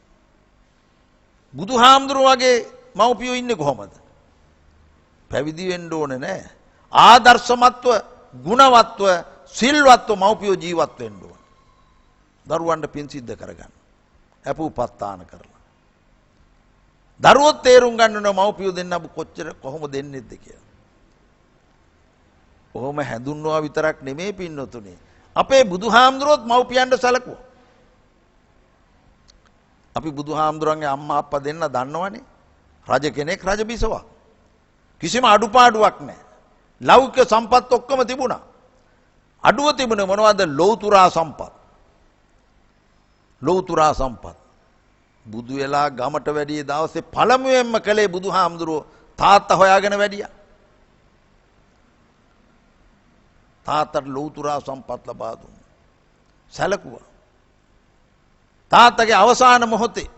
බුදුහාමුදුරුවෝ වගේ මව්පියෝ ඉන්නේ කොහොමද? පැවිදි වෙන්න ඕනේ නෑ. ආදර්ශමත්ව, ගුණවත්ව, සිල්වත්ව මව්පියෝ ජීවත් වෙන්න ඕන. දරුවන්ට පින් සිද්ධ කරගන්න. අපුපත්තාන කරලා. දරුවෝ තේරුම් ගන්න ඕන මව්පියෝ දෙන්න කොච්චර කොහොම දෙන්නේද කියලා. කොහොම හැඳුන්වවා විතරක් නෙමෙයි පින්නතුනේ. අපේ බුදුහාමුදුරුවෝත් මව්පියන්ට සැලකුවා. අපි බුදුහාමුදුරන්ගේ අම්මා අප්පා දෙන්න දන්නවනේ. රජ කෙනෙක් රජ බිසවක්. කිසිම අඩුපාඩුවක් නැහැ. ලෞකික සම්පත් ඔක්කොම තිබුණා. අඩුව තිබුණේ මොනවද? ලෞතුරා සම්පත්. ලෞතුරා සම්පත්. බුදු වෙලා ගමට වැඩි දවසේ පළමුවෙන්ම කළේ බුදුහාමුදුරුවෝ තාත්තා හොයාගෙන වැඩියා. තාත්තට ලෞතුරා සම්පත් ලබා දුන්නා. සැලකුවා. තාත්තගේ අවසාන මොහොතේ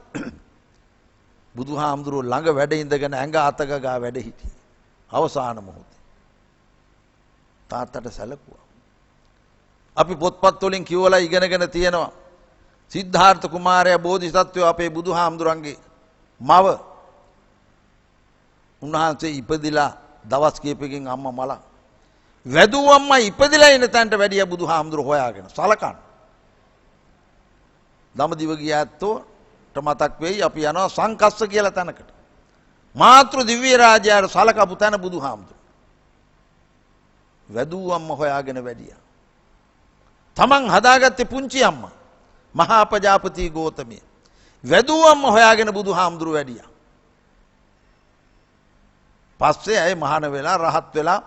බුදුහාමුදුරුවෝ ළඟ වැඩ ඉඳගෙන ඇඟ අතක ගා වැඩ හිටියේ. අවසාන මොහොතේ තාත්තට සැලකුවා. අපි පොත්පත් වලින් කියවලා ඉගෙනගෙන තියෙනවා. සිද්ධාර්ථ කුමාරයා බෝධිසත්වෝ අපේ බුදුහාමුදුරන්ගේ මව. උන්වහන්සේ ඉපදිලා දවස් කිහිපකින් අම්මා මල. වැදූ අම්මා ඉපදිලා ඉන්න තැනට වැඩිය බුදුහාමුදුරුවෝ හොයාගෙන සලකන. දඹදිව ගියාත්තෝට මතක් වෙයි අපි යනවා සංකස්ස කියලා තැනකට. මාතෘ දිව්‍ය රාජයාට සලකපු තැන බුදුහාමුදුරුවෝ. වැදූ අම්මා හොයාගෙන වැඩියා. තමන් හදාගත්තේ පුංචි අම්මා මහා ප්‍රජාපති ගෝතමිය. වැදූ අම්මා හොයාගෙන බුදුහාමුදුරුවෝ වැඩියා. පස්සේ ඇය මහාන වෙලා රහත් වෙලා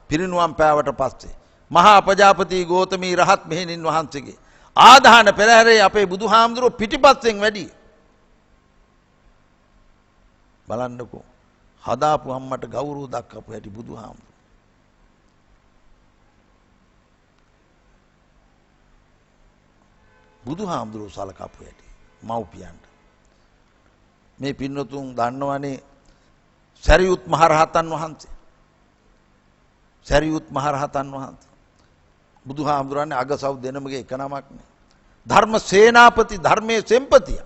පිරිනුවම් පෑවට පස්සේ මහා ප්‍රජාපති ගෝතමී රහත් මෙහෙණින් වහන්සේගේ ආදාන පෙරහැරේ අපේ බුදුහාමුදුරුවෝ පිටිපස්සෙන් වැඩි. බලන්නකෝ හදාපු අම්මට ගෞරව දක්වපු හැටි බුදුහාමුදුරුවෝ. බුදුහාමුදුරුවෝ සලකපු හැටි මව්පියන්ට. මේ පින්නතුන් දන්නවනේ සරියුත් මහරහතන් වහන්සේ. සරියුත් මහරහතන් වහන්සේ බුදුහාමුදුරන්නේ අගසව් දෙනමගේ එක නමක් නේ. ධර්ම සේනාපති ධර්මයේ සෙම්පතිය.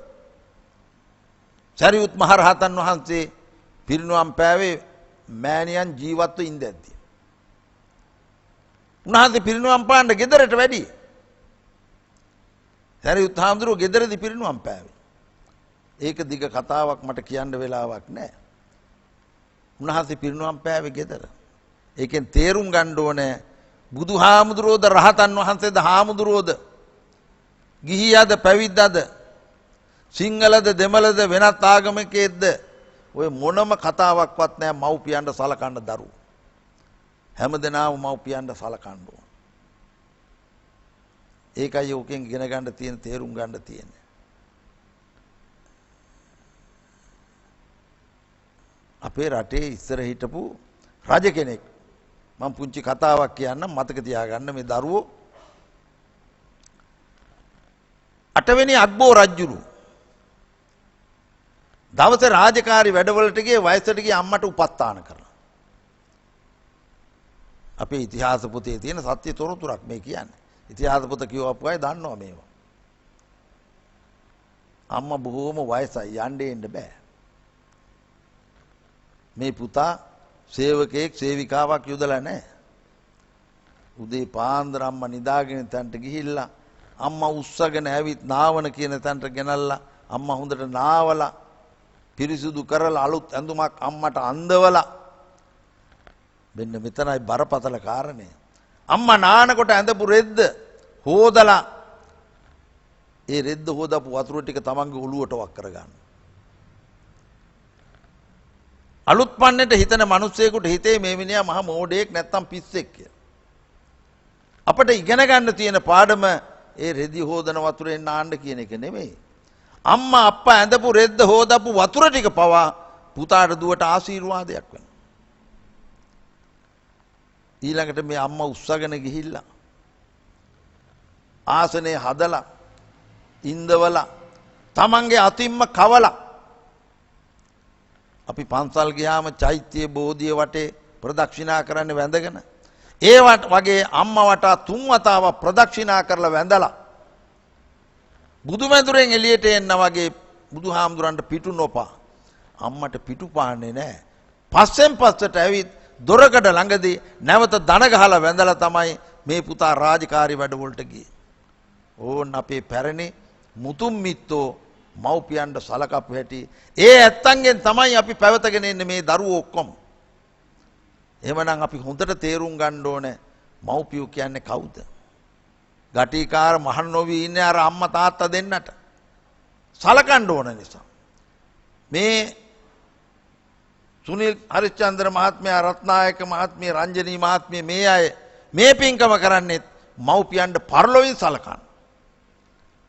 සරියුත් මහරහතන් වහන්සේ පිරිනුවම් පෑවේ මෑණියන් ජීවත්ව ඉඳද්දී. උන්වහන්සේ පිරිනුවම් පාන්න ගෙදරට වැඩි. සරියුත් හාමුදුරුවෝ ගෙදරදී පිරිනුවම් පෑවේ. ඒක දිග කතාවක් මට කියන්න වෙලාවක් නැහැ. උන්වහන්සේ පිරිනුවම් පෑවේ ගෙදර. ඒකෙන් තේරුම් ගන්න ඕනේ බුදුහාමුදුරුවෝද රහතන් වහන්සේද හාමුදුරුවෝද ගිහියද පැවිද්දද සිංහලද දෙමළද වෙනත් ආගමිකයෙක්ද ඔය මොනම කතාවක්වත් නැහැ මව්පියන්ට සලකන්න දරුවෝ. හැමදෙනාම මව්පියන්ට සලකන්න ඕන. ඒකයි ඔකෙන් ඉගෙන ගන්න තියෙන තේරුම් ගන්න තියෙන්නේ. අපේ රටේ ඉස්සර හිටපු රජ කෙනෙක් මම පුංචි කතාවක් කියන්නම් මතක තියාගන්න මේ දරුවෝ 8 වෙනි අග්බෝ රජුරු දවසේ රාජකාරී වැඩවලට ගියේ වයසට ගිය අම්මට උපස්ථාන කරලා. අපේ ඉතිහාස පොතේ තියෙන සත්‍ය තොරතුරක් මේ කියන්නේ. ඉතිහාස පොත කියවපු අය දන්නවා මේවා. අම්මා බොහෝම වයසයි යන්න එන්න බෑ. මේ පුතා සේවකයෙක් සේවිකාවක් යොදලා නැහැ. උදේ පාන්දර අම්මා නිදාගෙන තැනට ගිහිල්ලා අම්මා උස්සගෙන ඇවිත් නාවන කියන තැනට ගෙනල්ලා අම්මා හොඳට නාවලා පිරිසුදු කරලා අලුත් ඇඳුමක් අම්මට අඳවලා මෙන්න මෙතනයි බරපතල කාරණේ. අම්මා නානකොට ඇඳපු රෙද්ද හොදලා ඒ රෙද්ද හොදපු වතුර ටික තමන්ගේ ඔළුවට වක් කරගන්න. අලුත් පන්නේට හිතන මිනිස්සෙකුට හිතේ මේ මිනිහා මහා මෝඩයෙක් නැත්තම් පිස්සෙක් කියලා. අපිට ඉගෙන ගන්න තියෙන පාඩම ඒ රෙදි හොදන වතුරෙන් නාන්න කියන එක නෙමෙයි. අම්මා අප්පා ඇඳපු රෙද්ද හොදපු වතුර ටික පවා පුතාට දුවට ආශිර්වාදයක් වෙනවා. ඊළඟට මේ අම්මා උස්සගෙන ගිහිල්ලා ආසනේ හදලා ඉන්දවලා තමන්ගේ අතින්ම කවලා අපි පන්සල් ගියාම චෛත්‍ය බෝධිය වටේ ප්‍රදක්ෂිනා කරන්න වැඳගෙන ඒ වගේ අම්මා වටා 3 වතාවක් ප්‍රදක්ෂිනා කරලා වැඳලා බුදුමැදුරෙන් එළියට එන්න වගේ බුදුහාමුදුරන්ට පිටු නොපා අම්මට පිටු පාන්නේ නැහැ. පස්සෙන් පස්සට ඇවිත් දොරකඩ ළඟදී නැවත දන ගහලා වැඳලා තමයි මේ පුතා රාජකාරී වැඩවලට ගියේ. ඕන් අපේ පැරණි මුතුන් මිත්තෝ මව්පියන්ට සලකපු හැටි ඒ ඇත්තන්ගෙන් තමයි අපි පැවතගෙන ඉන්නේ මේ දරුවෝ ඔක්කොම. එහෙමනම් අපි හොඳට තේරුම් ගන්න ඕනේ මව්පියෝ කියන්නේ කවුද? ගටිකාර මහන් නොවි ඉන්නේ අර අම්මා තාත්තා දෙන්නට. සලකන්න ඕන නිසා. මේ සුනිල් හරිචන්ද්‍ර මහත්මයා, රත්නායක මහත්මිය, රංජනී මහත්මිය මේ අය මේ පින්කම කරන්නේ මව්පියන්ට පරලොවින් සලකන්න.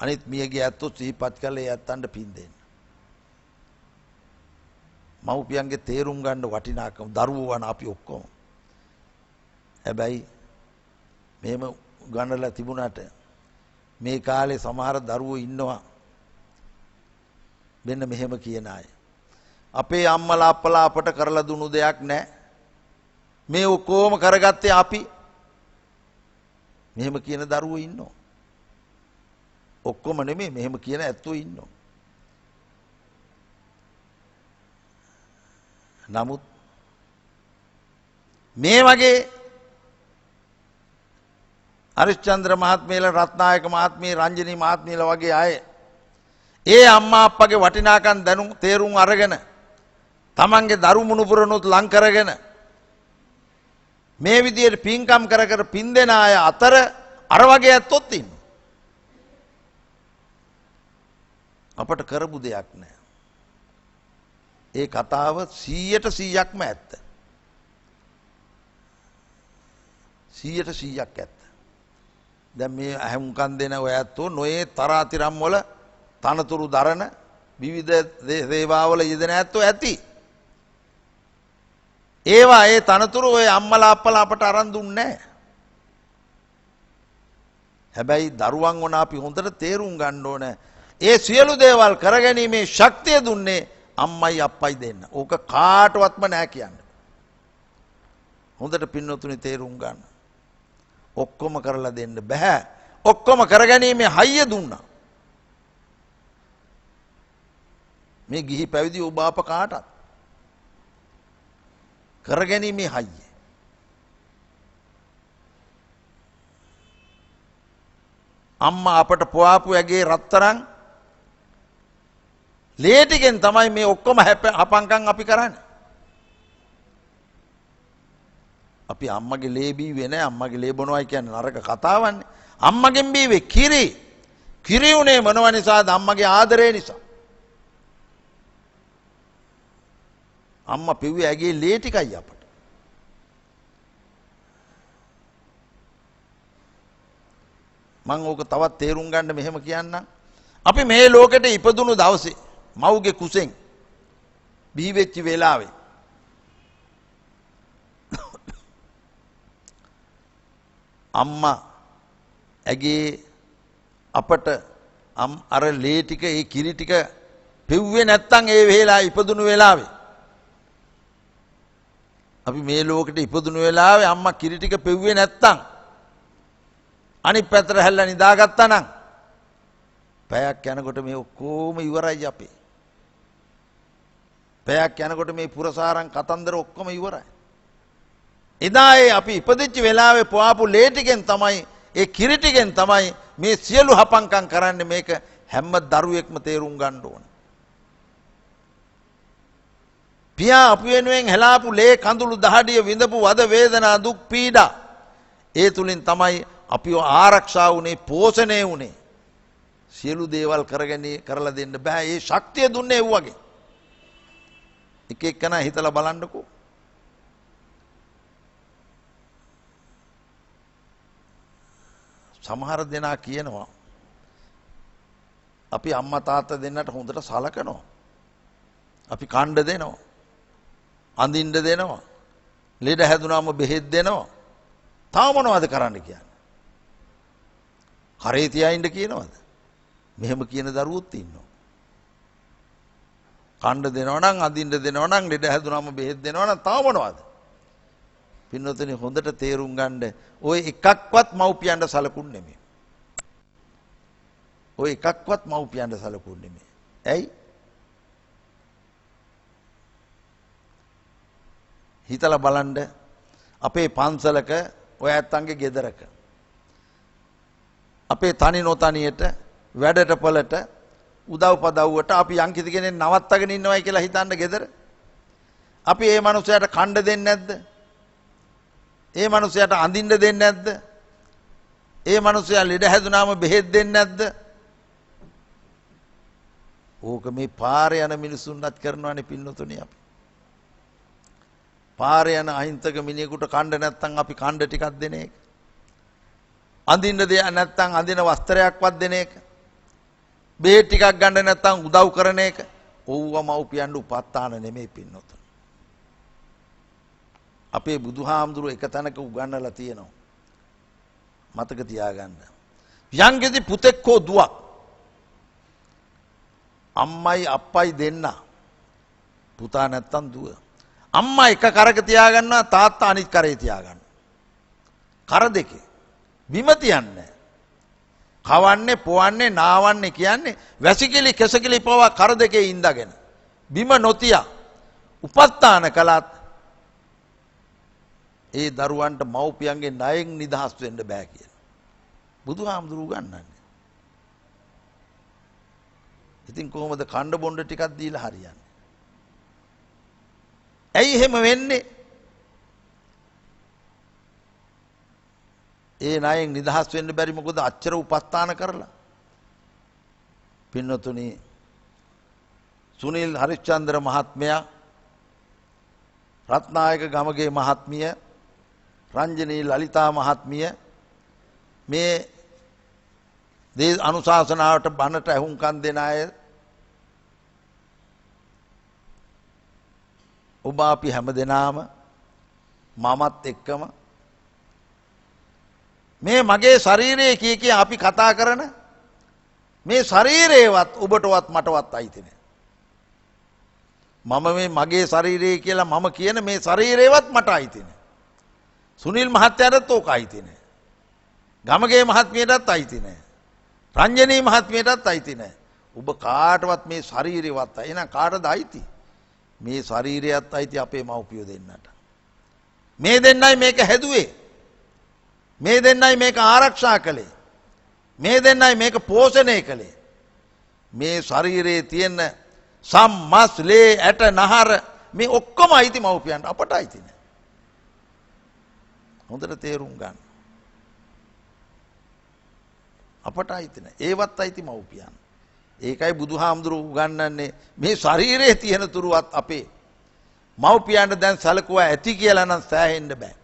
අනිත් මියගේ ඇත්තෝ සිහිපත් කළේ ඇත්තන්ට පින් දෙන්න. මව්පියන්ගේ තේරුම් ගන්න වටිනාකම දරුවෝ වන අපි ඔක්කොම. හැබැයි මෙහෙම ගන්නලා තිබුණාට මේ කාලේ සමහර දරුවෝ ඉන්නවා මෙන්න මෙහෙම කියන අය. අපේ අම්මලා අප්පලා අපට කරලා දුන්නු දෙයක් නැහැ. මේ ඔක්කොම කරගත්තේ අපි. මෙහෙම කියන දරුවෝ ඉන්නවා. ඔක්කොම නෙමෙයි මෙහෙම කියන ඇත්තෝ ඉන්නවා. නමුත් මේ වගේ හරිශ්චන්ද්‍ර මහත්මියලා, රත්නායක මහත්මිය, රංජනී මහත්මියලා වගේ අය ඒ අම්මා අප්පගේ වටිනාකම් දැනුම් තේරුම් අරගෙන තමන්ගේ දරු මුණුපුරනොත් ලං කරගෙන මේ විදියට පින්කම් කර කර පින් දෙන අය අතර අර වගේ ඇත්තොත් ඉන්නවා. අපට කරපු දෙයක් නැහැ. ඒ කතාව 100%ක්ම ඇත්ත. 100%ක් ඇත්ත. දැන් මේ අහුම්කම් දෙන ඔය ඇත්තෝ නොයේ තරාතිරම් වල තනතුරු දරන විවිධ සේවාවල යෙදෙන ඇත්තෝ ඇති. ඒවා ඒ තනතුරු ඔය අම්මලා අප්පලා අපට අරන් දුන්නේ නැහැ. හැබැයි දරුවන් වුණ අපි හොඳට තේරුම් ගන්න ඕන ඒ සියලු දේවල් කරගැනීමේ ශක්තිය දුන්නේ අම්මයි අප්පයි දෙන්න. ඕක කාටවත්ම නැහැ කියන්නේ. හොඳට පින්නතුනි තේරුම් ගන්න. ඔක්කොම කරලා දෙන්න බෑ. ඔක්කොම කරගැනීමේ හයිය දුන්නා. මේ ගිහි පැවිදි ඔබ අප කාටත් කරගැනීමේ හයිය. අම්මා අපට පොවාපු ඇගේ රත්තරන් ලේ ටිකෙන් තමයි මේ ඔක්කොම හපංකම් අපි කරන්නේ. අපි අම්මගේ ලේ බීවේ නැහැ. අම්මගේ ලේ බොනවයි කියන්නේ නරක කතාවන්නේ. අම්මගෙන් බීවේ කිරි. කිරි උනේ මොනව නිසාද? අම්මගේ ආදරය නිසා. අම්මා පිව්වේ ඇගේ ලේ ටිකයි අපට. මම ඕක තවත් තේරුම් ගන්න මෙහෙම කියන්නම්. අපි මේ ලෝකෙට ඉපදුණු දවසේ මව්ගේ කුසෙන් බිහි වෙච්ච වෙලාවේ අම්මා ඇගේ අපට අර ලේ ටික ඒ කිරි ටික පෙව්වේ නැත්තම් ඒ වෙලාවේ ඉපදුණු වෙලාවේ අපි මේ ලෝකෙට ඉපදුණු වෙලාවේ අම්මා කිරි ටික පෙව්වේ නැත්තම් අනිත් පැත්තට හැල්ලා නිදාගත්තා නම් පැයක් යනකොට මේ ඔක්කොම ඉවරයි අපේ. පැයක් යනකොට මේ පුරසාරං කතන්දර ඔක්කොම ඉවරයි. එදා ඒ අපි ඉපදිච්ච වෙලාවේ පොආපු ලේ ටිකෙන් තමයි ඒ කිරි ටිකෙන් තමයි මේ සියලු හපංකම් කරන්නේ. මේක හැම දරුවෙක්ම තේරුම් ගන්න ඕන. පියා අපි වෙනුවෙන් හැලාපු ලේ කඳුළු දහඩිය විඳපු වද වේදනා දුක් පීඩා ඒ තුලින් තමයි අපිව ආරක්ෂා වුණේ, පෝෂණය වුණේ. සියලු දේවල් කරලා දෙන්න බෑ. ඒ ශක්තිය දුන්නේ ඒ වගේ. එක එක්කෙනා හිතලා බලන්නකෝ. සමහර දෙනා කියනවා අපි අම්මා තාත්තා දෙන්නට හොඳට සලකනවා. අපි කණ්ඩ දෙනවා. අඳින්න දෙනවා. ලෙඩ හැදුනාම බෙහෙත් දෙනවා. තාම මොනවද කරන්න කියන්නේ? කරේ තියාින්න කියනවද? මෙහෙම කියන දරුවොත් ඉන්නවා. කණ්ඩ දෙනවා නම්, අඳින්න දෙනවා නම්, ලෙඩ හැදුනාම බෙහෙත් දෙනවා නම් තාම මොනවද? පින්නතුනි හොඳට තේරුම් ගන්න ඔය එකක්වත් මව්පියන්ට සලකුන්නේ නෙමෙයි. ඔය එකක්වත් මව්පියන්ට සලකුන්නේ නෙමෙයි. ඇයි? හිතලා බලන්න අපේ පන්සලක ඔය ඇත්තන්ගේ ගෙදරක අපේ තනි නොතනියට වැඩට පළට උදව් පදව්වට අපි යම් කිසි කෙනෙක් නවත්තගෙන ඉන්නවයි කියලා හිතන්න ගෙදර. අපි ඒ මනුස්සයාට කණ්ඩ දෙන්නේ නැද්ද? ඒ මනුස්සයාට අඳින්න දෙන්නේ නැද්ද? ඒ මනුස්සයා ලෙඩ හැදුනාම බෙහෙත් දෙන්නේ නැද්ද? ඕක මේ පාරේ යන මිනිසුන්වත් කරනවානේ පින්නතුනේ අපි. පාරේ යන අහිංසක මිනිහෙකුට කණ්ඩ නැත්තම් අපි කණ්ඩ ටිකක් දෙන එක. අඳින්න දෙයක් නැත්තම් අඳින වස්ත්‍රයක්වත් දෙන එක. බේත් ටිකක් ගන්න නැත්තම් උදව් කරන එක. ඕව මව්පියන්ට උපස්ථාන නෙමෙයි පින්නතුනේ. අපේ බුදුහාමුදුරුවෝ එක තැනක උගන්වලා තියෙනවා. මතක තියාගන්න. යංගෙදි පුතෙක් හෝ දුවක් අම්මයි අප්පයි දෙන්න පුතා නැත්තම් දුව. අම්මා එක කරක තියාගන්නවා තාත්තා අනිත් කරේ තියාගන්නවා. කර දෙකේ බිම තියන්නේ. කවන්නේ පොවන්නේ නාවන්නේ කියන්නේ වැසිකිලි කෙසකිලි පවා කර දෙකේ ඉඳගෙන. බිම නොතිය උපස්ථාන කළත් ඒ දරුවන්ට මව්පියන්ගේ ණයෙන් නිදහස් වෙන්න බෑ කියලා. බුදුහාමුදුරුවෝ උගන්වන්නේ. ඉතින් කොහොමද කණ්ඩ බොණ්ඩ ටිකක් දීලා හරියන්නේ? ඇයි එහෙම වෙන්නේ? ඒ ණයෙන් නිදහස් වෙන්න බැරි මොකද අච්චර උපස්ථාන කරලා. පින්නතුනි සුනිල් හරිශ්චන්ද්‍ර මහත්මයා රත්නායක ගමගේ මහත්මිය රංජනී ලලිතා මහත්මිය මේ දේ අනුශාසනාවට බණට ඇහුම්කන් දෙන අය ඔබ අපි හැමදෙනාම මමත් එක්කම මේ මගේ ශරීරයේ කී අපි කතා කරන මේ ශරීරේවත් ඔබටවත් මටවත් අයිති නෑ. මම මේ මගේ ශරීරය කියලා මම කියන මේ ශරීරේවත් මට අයිති නෑ. සුනිල් මහත්තයාටත් ඕක අයිති නෑ. ගමගේ මහත්මියටත් අයිති නෑ. රංජනී මහත්මියටත් අයිති නෑ. ඔබ කාටවත් මේ ශරීරේවත් අයිති නෑ. කාටද අයිති? මේ ශරීරයත් අයිති අපේ මව්පියෝ දෙන්නට. මේ දෙන්නයි මේක හැදුවේ. මේ දෙන්නයි මේක ආරක්ෂා කළේ. මේ දෙන්නයි මේක පෝෂණය කළේ. මේ ශරීරයේ තියෙන සම් මස් ලේ ඇට නහර මේ ඔක්කොම අයිති මව්පියන්ට. අපට අයිති නෑ. හොඳට තේරුම් ගන්න. අපට අයිති නෑ. ඒවත් අයිති මව්පියන්. ඒකයි බුදුහාමුදුරුවෝ උගන්වන්නේ මේ ශරීරයේ තියෙන තුරුවත් අපේ මව්පියන්ට දැන් සැලකුවා ඇති කියලා නම් සෑහෙන්න බෑ.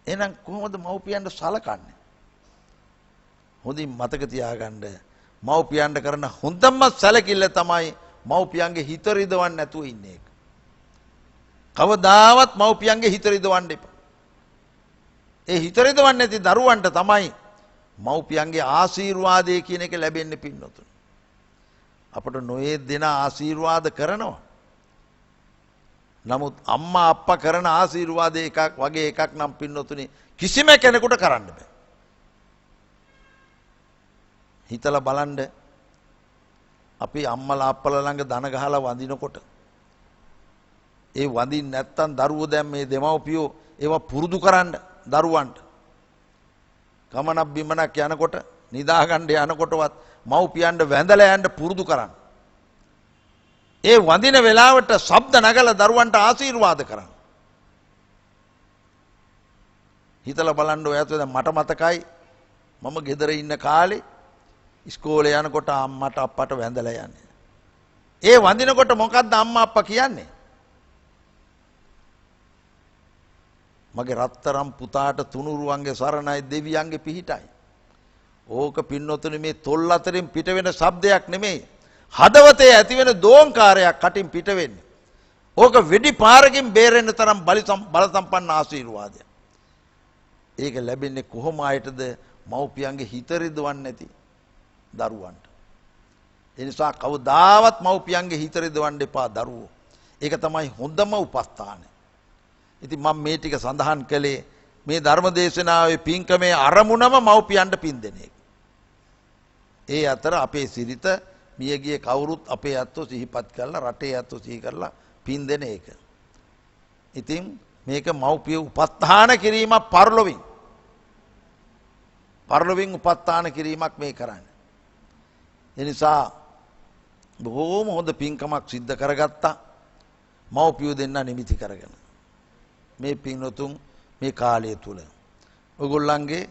එහෙනම් කොහොමද මව්පියන්ට සලකන්නේ? හොඳින් මතක තියාගන්න. මව්පියන්ට කරන හොඳම සැලකිල්ල තමයි මව්පියන්ගේ හිත රිදවන්න නැතුව ඉන්න එක. කවදාවත් මව්පියන්ගේ හිත රිදවන්න එපා. ඒ හිත රිදවන්නේ නැති දරුවන්ට තමයි මව්පියන්ගේ ආශිර්වාදය කියන එක ලැබෙන්නේ පින්නතුනි. අපට නොයේ දෙන ආශිර්වාද කරනවා. නමුත් අම්මා අප්පා කරන ආශිර්වාද එකක් වගේ එකක් නම් පින්නතුනි කිසිම කෙනෙකුට කරන්න බෑ. හිතලා බලන්න අපි අම්මලා අප්පලා ළඟ දන ගහලා වඳිනකොට ඒ වඳින්න නැත්තම් දරුවෝ දැන් මේ දෙමව්පියෝ ඒවා පුරුදු කරන්න දරුවන්ට ගමනක් බිමනක් යනකොට නිදාගන්න යනකොටවත් මව්පියන්ට වැඳලා යන්න පුරුදු කරන්න. ඒ වඳින වෙලාවට ශබ්ද නගලා දරුවන්ට ආශිර්වාද කරන්න. හිතලා බලන්න ඔයත් දැන් මට මතකයි මම ගෙදර ඉන්න කාලේ ඉස්කෝලේ යනකොට අම්මට අප්පට වැඳලා යන්නේ. ඒ වඳිනකොට මොකද්ද අම්මා අප්පා කියන්නේ? මගේ රත්තරම් පුතාට තුනුරුවන්ගේ සරණයි දෙවියන්ගේ පිහිටයි. ඕක පින්නොතුනි මේ තොල් අතරින් පිට වෙන ශබ්දයක් නෙමෙයි. හදවතේ ඇති වෙන දෝංකාරයක් කටින් පිට වෙන්නේ. ඕක වෙඩි පාරකින් බේරෙන්න තරම් බල සම්පන්න ආශිර්වාදයක්. ඒක ලැබෙන්නේ කොහොම ආයතද? මව්පියන්ගේ හිත රිදවන්නේ නැති දරුවන්ට. ඒ නිසා කවදාවත් මව්පියන්ගේ හිත රිදවන්න එපා දරුවෝ. ඒක තමයි හොඳම උපස්ථානය. ඉතින් මම මේ ටික සඳහන් කළේ මේ ධර්ම දේශනාවේ පින්කමේ අරමුණම මව්පියන්ට පින් දෙන එක. ඒ අතර අපේ සිරිත මියගිය කවුරුත් අපේ ඇත්තෝ සිහිපත් කරලා රටේ ඇත්තෝ සිහි කරලා පින් දෙන එක. ඉතින් මේක මව්පිය උපස්ථාන කිරීමක් පරලොවින් උපස්ථාන කිරීමක් මේ කරන්නේ. ඒ නිසා බොහෝම හොඳ පින්කමක් සිද්ධ කරගත්තා මව්පියෝ දෙන්න නිමිති කරගෙන. මේ පින්වතුන් මේ කාලය තුල ඔයගොල්ලන්ගේ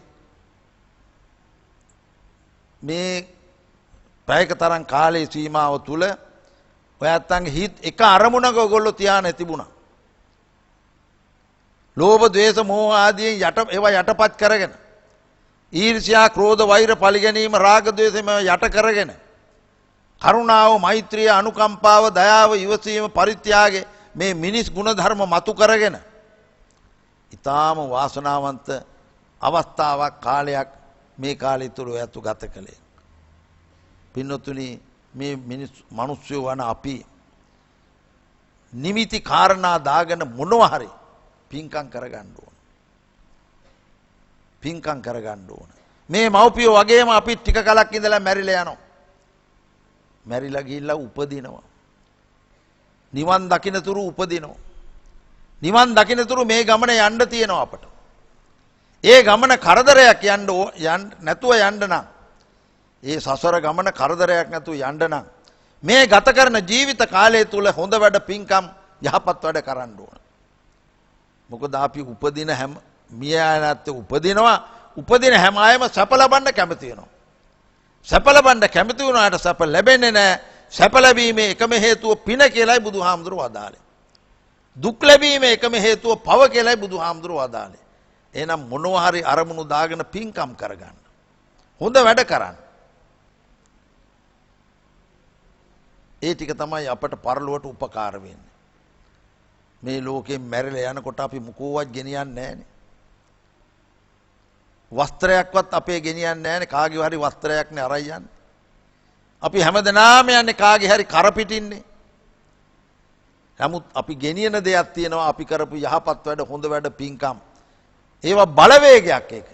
මේ පැයක තරම් කාලේ සීමාව තුල ඔයත්තන්ගේ හිත එක අරමුණක ඔයගොල්ලෝ තියාගෙන තිබුණා. ලෝභ, ද්වේෂ, මෝහ ආදීන් ඒවා යටපත් කරගෙන ඊර්ෂ්‍යා, ක්‍රෝධ, වෛර, පරිගැනීම, රාග, ද්වේෂ මේවා යට කරගෙන කරුණාව, මෛත්‍රිය, අනුකම්පාව, දයාව, ඉවසීම, පරිත්‍යාගය මේ මිනිස් ගුණ ධර්ම මතු කරගෙන ඊටාම වාසනාවන්ත අවස්ථාවක් කාලයක් මේ කාලය තුල ඔයතු ගත කළේ. පින්නතුනි මේ මිනිස්සු වන අපි නිමිති කාරණා දාගෙන මොනවා හරි පින්කම් කරගන්න ඕන. පින්කම් කරගන්න ඕන. මේ මව්පියෝ වගේම අපි ටික කලක් ඉඳලා මැරිලා යනවා. මැරිලා ගිහිල්ලා උපදිනවා. නිවන් දකින්නතුරු උපදිනවා. නිවන් දකින්නතුරු මේ ගමන යන්න තියෙනවා අපට. ඒ ගමන කරදරයක් යන්න නැතුව යන්න නම් ඒ සසර ගමන කරදරයක් නැතුව යන්න නම් මේ ගත කරන ජීවිත කාලය තුල හොඳ වැඩ පින්කම් යහපත් වැඩ කරන්න ඕන. මොකද අපි උපදින හැම මිය යනත් උපදිනවා. උපදින හැම අයම සැප ලබන්න කැමති වෙනවා. සැප ලබන්න කැමති වුණාට සැප ලැබෙන්නේ නැහැ. සැප ලැබීමේ එකම හේතුව පින කියලායි බුදුහාමුදුරුවෝ වදාළේ. දුක් ලැබීමේ එකම හේතුව පව කියලායි බුදුහාමුදුරුවෝ වදාළේ. එහෙනම් මොනවා හරි අරමුණු දාගෙන පින්කම් කරගන්න. හොඳ වැඩ කරන්න. ඒ ටික තමයි අපට පරලොවට උපකාර වෙන්නේ. මේ ලෝකෙන් මැරිලා යනකොට අපි මුකෝවත් ගෙනියන්නේ නැහනේ. වස්ත්‍රයක්වත් අපේ ගෙනියන්නේ නැහනේ. කාගේ හරි වස්ත්‍රයක් නේ අරයි යන්නේ. අපි හැමදෙනාම යන්නේ කාගේ හරි කර පිටින්නේ. නමුත් අපි ගෙනියන දෙයක් තියෙනවා. අපි කරපු යහපත් වැඩ, හොඳ වැඩ, පින්කම්. ඒවා බලවේගයක් ඒක.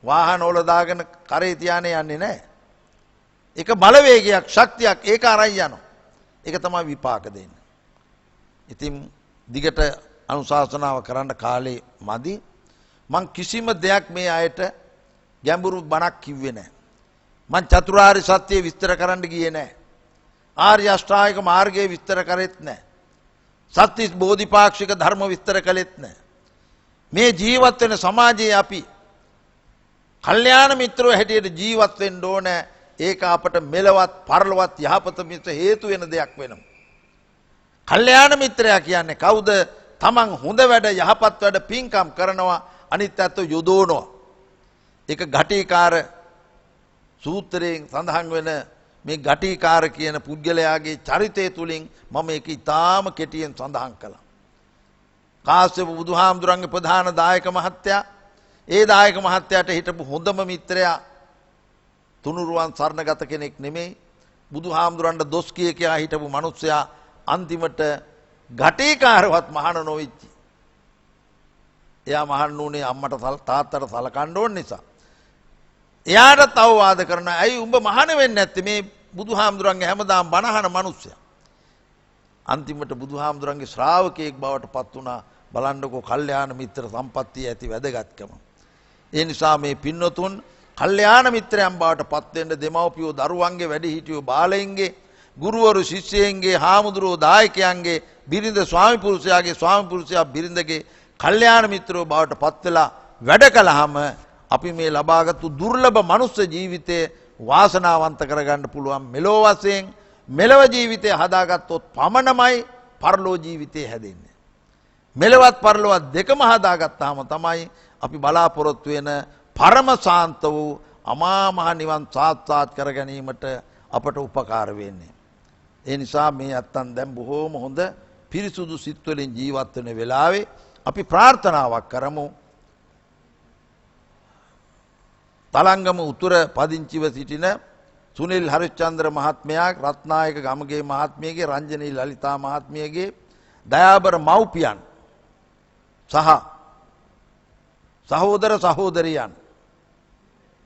වාහන වල දාගෙන කරේ තියානේ යන්නේ නැහැ. ඒක බලවේගයක්, ශක්තියක්. ඒක අරයි යනවා. ඒක තමයි විපාක දෙන්නේ. ඉතින් දිගට අනුශාසනාව කරන්න කාලේ මදි. මං කිසිම දෙයක් මේ අයට ගැඹුරු බණක් කිව්වේ නැහැ. මං චතුරාර්ය සත්‍ය විස්තර කරන්න ගියේ නැහැ. ආර්ය අෂ්ටාංගික මාර්ගය විස්තර කරෙත් නැහැ. සත්‍තිස් බෝධිපාක්ෂික ධර්ම විස්තර කළෙත් නැහැ. මේ ජීවත් වෙන සමාජයේ අපි කල්යාණ මිත්‍රව හැටියට ජීවත් වෙන්න ඕන. ඒක අපට මෙලවත් පරලොවත් යහපත මිස හේතු වෙන දෙයක් වෙනවා. කල්යාණ මිත්‍රයා කියන්නේ කවුද? තමන් හොඳ වැඩ, යහපත් වැඩ, පින්කම් කරනවා, අනිත් අත යොදවනවා. ඒක ඝටිකාර සූත්‍රයෙන් සඳහන් වෙන මේ ඝටිකාර කියන පුද්ගලයාගේ චරිතය තුලින් මම ඒක ඊටාම කෙටියෙන් සඳහන් කළා. කාශ්‍යප බුදුහාමුදුරන්ගේ ප්‍රධාන දායක මහත්තයා, ඒ දායක මහත්තයාට හිටපු හොඳම මිත්‍රයා තුනුරුවන් සරණගත කෙනෙක් නෙමෙයි. බුදුහාමුදුරන්ට දොස් කියා හිටපු මිනිස්සයා අන්තිමට ඝටිකාරවත් මහාන නොවිච්ච. එයා මහාන් නුනේ අම්මට තාත්තට සලකන්න ඕන නිසා. එයාට අවවාද කරන ඇයි උඹ මහාන වෙන්නේ නැත්තේ මේ බුදුහාමුදුරන්ගේ හැමදාම බණහන මිනිස්සයා. අන්තිමට බුදුහාමුදුරන්ගේ ශ්‍රාවකයෙක් බවට පත් වුණා. බලන්නකෝ කල්යාණ මිත්‍ර සම්පත්තිය ඇති වැදගත්කම. ඒ නිසා මේ පින්නතුන් කල්යාණ මිත්‍රයන් බවට පත් වෙන්න දෙමව්පියෝ දරුවන්ගේ, වැඩිහිටියෝ බාලයින්ගේ, ගුරුවරු ශිෂ්‍යයන්ගේ, හාමුදුරුවෝ දායකයන්ගේ, බිරිඳ ස්වාමි පුරුෂයාගේ, ස්වාමි පුරුෂයා බිරිඳගේ කල්යාණ මිත්‍රයෝ බවට පත් වෙලා වැඩ කළාම අපි මේ ලබාගත්තු දුර්ලභ මනුස්ස ජීවිතේ වාසනාවන්ත කරගන්න පුළුවන්. මෙලෝ වශයෙන් මෙලව ජීවිතය හදාගත්තොත් පමණමයි පරලෝ ජීවිතේ හැදෙන්නේ. මෙලවත් පරලොවත් දෙකම හදාගත්තාම තමයි අපි බලාපොරොත්තු වෙන පරම ශාන්ත වූ අමා මහ නිවන් සාක්ෂාත් කර ගැනීමට අපට උපකාර වෙන්නේ. ඒ නිසා මේ අත්තන් දැන් බොහෝම හොඳ පිරිසුදු සිත් වලින් ජීවත් වෙන වෙලාවේ අපි ප්‍රාර්ථනාවක් කරමු. තලංගම උතුර පදිංචිව සිටින සුනිල් හරිචන්ද්‍ර මහත්මයා, රත්නායක ගමගේ මහත්මියගේ, රංජනී ලලිතා මහත්මියගේ දයාබර මව්පියන් සහ සහෝදර සහෝදරියන්,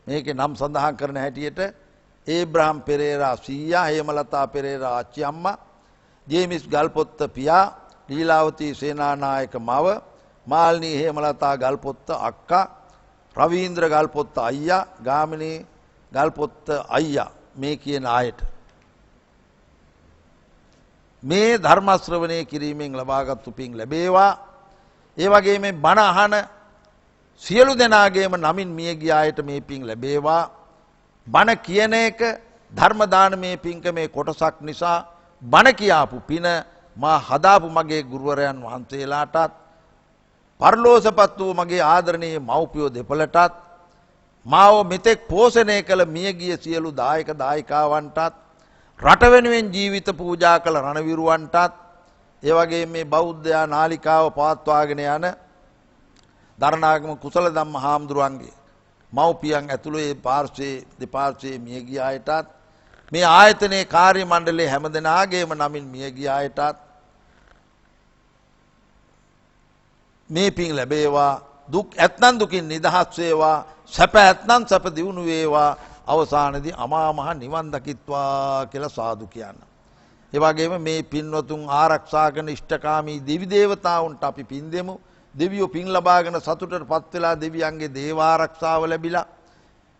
මේකේ නම් සඳහන් කරන හැටියට ඒබ්‍රහම් පෙරේරා සීයා, හේමලතා පෙරේරා ආච්චි අම්මා, ජේමිස් ගල්පොත්ත පියා, ලීලාවතී සේනානායක මව, මාල්නී හේමලතා ගල්පොත්ත අක්කා, රවීන්ද්‍ර ගල්පොත්ත අයියා, ගාමිණී ගල්පොත්ත අයියා, මේ කියන අයට මේ ධර්ම ශ්‍රවණය කිරීමෙන් ලබාගත් පින් ලැබේවා. ඒ වගේම මේ බණ අහන සියලු දෙනාගේම නමින් මිය ගිය අයට මේ පින් ලැබේවා. බණ කියන එක ධර්ම දානමේ පින්කමේ කොටසක් නිසා බණ කියාපු පින මා හදාපු මගේ ගුරුවරයන් වහන්සේලාටත් පරලෝසපත් වූ මගේ ආදරණීය මව්පියෝ දෙපළටත් මාව මෙතෙක් පෝෂණය කළ මියගිය සියලු දායක දායිකාවන්ටත් රට වෙනුවෙන් ජීවිත පූජා කළ රණවිරුවන්ටත් ඒ වගේම මේ බෞද්ධ නාලිකාව පවත්වාගෙන යන දරණාගම කුසල ධම්ම හාමුදුරුවන්ගේ මව්පියන් ඇතුළු ඒ පාර්ශ්වයේ දෙපාර්ශ්වයේ මියගිය අයටත් මේ ආයතනයේ කාර්ය මණ්ඩලයේ හැමදෙනාගේම නමින් මියගිය අයටත් මේ පින් ලැබේවා දුක් ඇත්නම් දුකින් නිදහස් වේවා සැප ඇත්නම් සැප දියුණු වේවා අවසානයේදී අමා මහ නිවන් දකිත්වා කියලා සාදු කියන්න. ඒ වගේම මේ පින්වතුන් ආරක්ෂා කරන ඉෂ්ඨකාමී දෙවි දේවතාවුන්ට අපි පින් දෙමු. දෙවියෝ පින් ලබාගෙන සතුටටපත් වෙලා දෙවියන්ගේ දේව ආරක්ෂාව ලැබිලා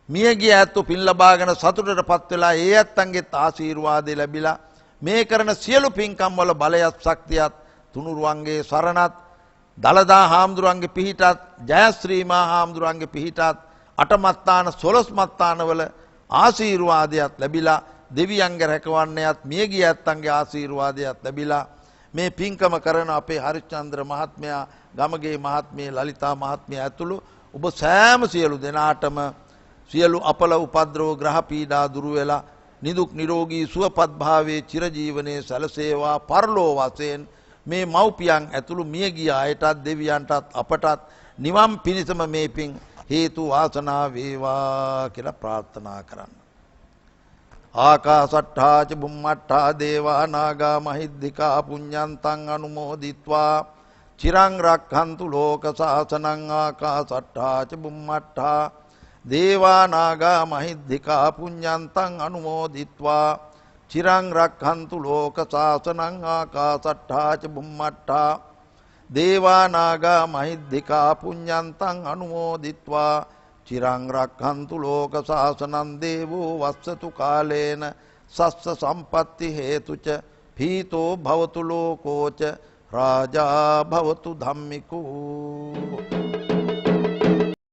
මියගිය ඇත්තෝ පින් ලබාගෙන සතුටටපත් වෙලා ඒ ඇත්තන්ගේත් ආශිර්වාදය ලැබිලා මේ කරන සියලු පින්කම් වල බලයත් ශක්තියත් තුනුරුවන්ගේ සරණත් දලදා හාමුදුරන්ගේ පිහිටත් ජයශ්‍රී මා හාමුදුරන්ගේ පිහිටත් අටමත්තාන 12 මත්තානවල ආශිර්වාදයක් ලැබිලා දෙවියන්ගේ රැකවන්නේයත් මියගිය ඇත්තන්ගේ ආශිර්වාදයක් ලැබිලා මේ පින්කම කරන අපේ හරිචන්ද්‍ර මහත්මයා ගමගේ මහත්මිය ලලිතා මහත්මිය ඇතුළු ඔබ සෑම සියලු දෙනාටම සියලු අපල උපද්‍රව ග්‍රහ පීඩා දුරු වෙලා නිදුක් නිරෝගී සුවපත් භාවයේ චිරජීවනයේ සැලසේවා පරලෝ වශයෙන් මේ මව්පියන් ඇතුළු මියගිය අයටත් දෙවියන්ටත් අපටත් නිවන් පිණිසම මේ පින් හේතු වාසනා වේවා කියලා ප්‍රාර්ථනා කරන්න. ආකාසට්ඨා ච බුම්මට්ඨා දේවා නාග මහිද්దికා පුඤ්ඤන්තං අනුමෝදිත්වා චිරං රක්ඛන්තු ලෝක සාසනං ආකාසට්ඨා ච බුම්මට්ඨා දේවා නාග මහිද්దికා පුඤ්ඤන්තං අනුමෝදිත්වා චිරං රක්ඛන්තු ලෝක සාසනං ආකාසට්ඨා ච බුම්මට්ඨා දේවා නාග මහිද්దికා පුඤ්ඤන්තං අනුමෝදිත්වා චිරං රක්ඛන්තු ලෝක සාසනං දේවෝ වස්සතු කාලේන සස්ස සම්පatti හේතුච පීතෝ භවතු ලෝකෝච රාජා භවතු ධම්මිකෝ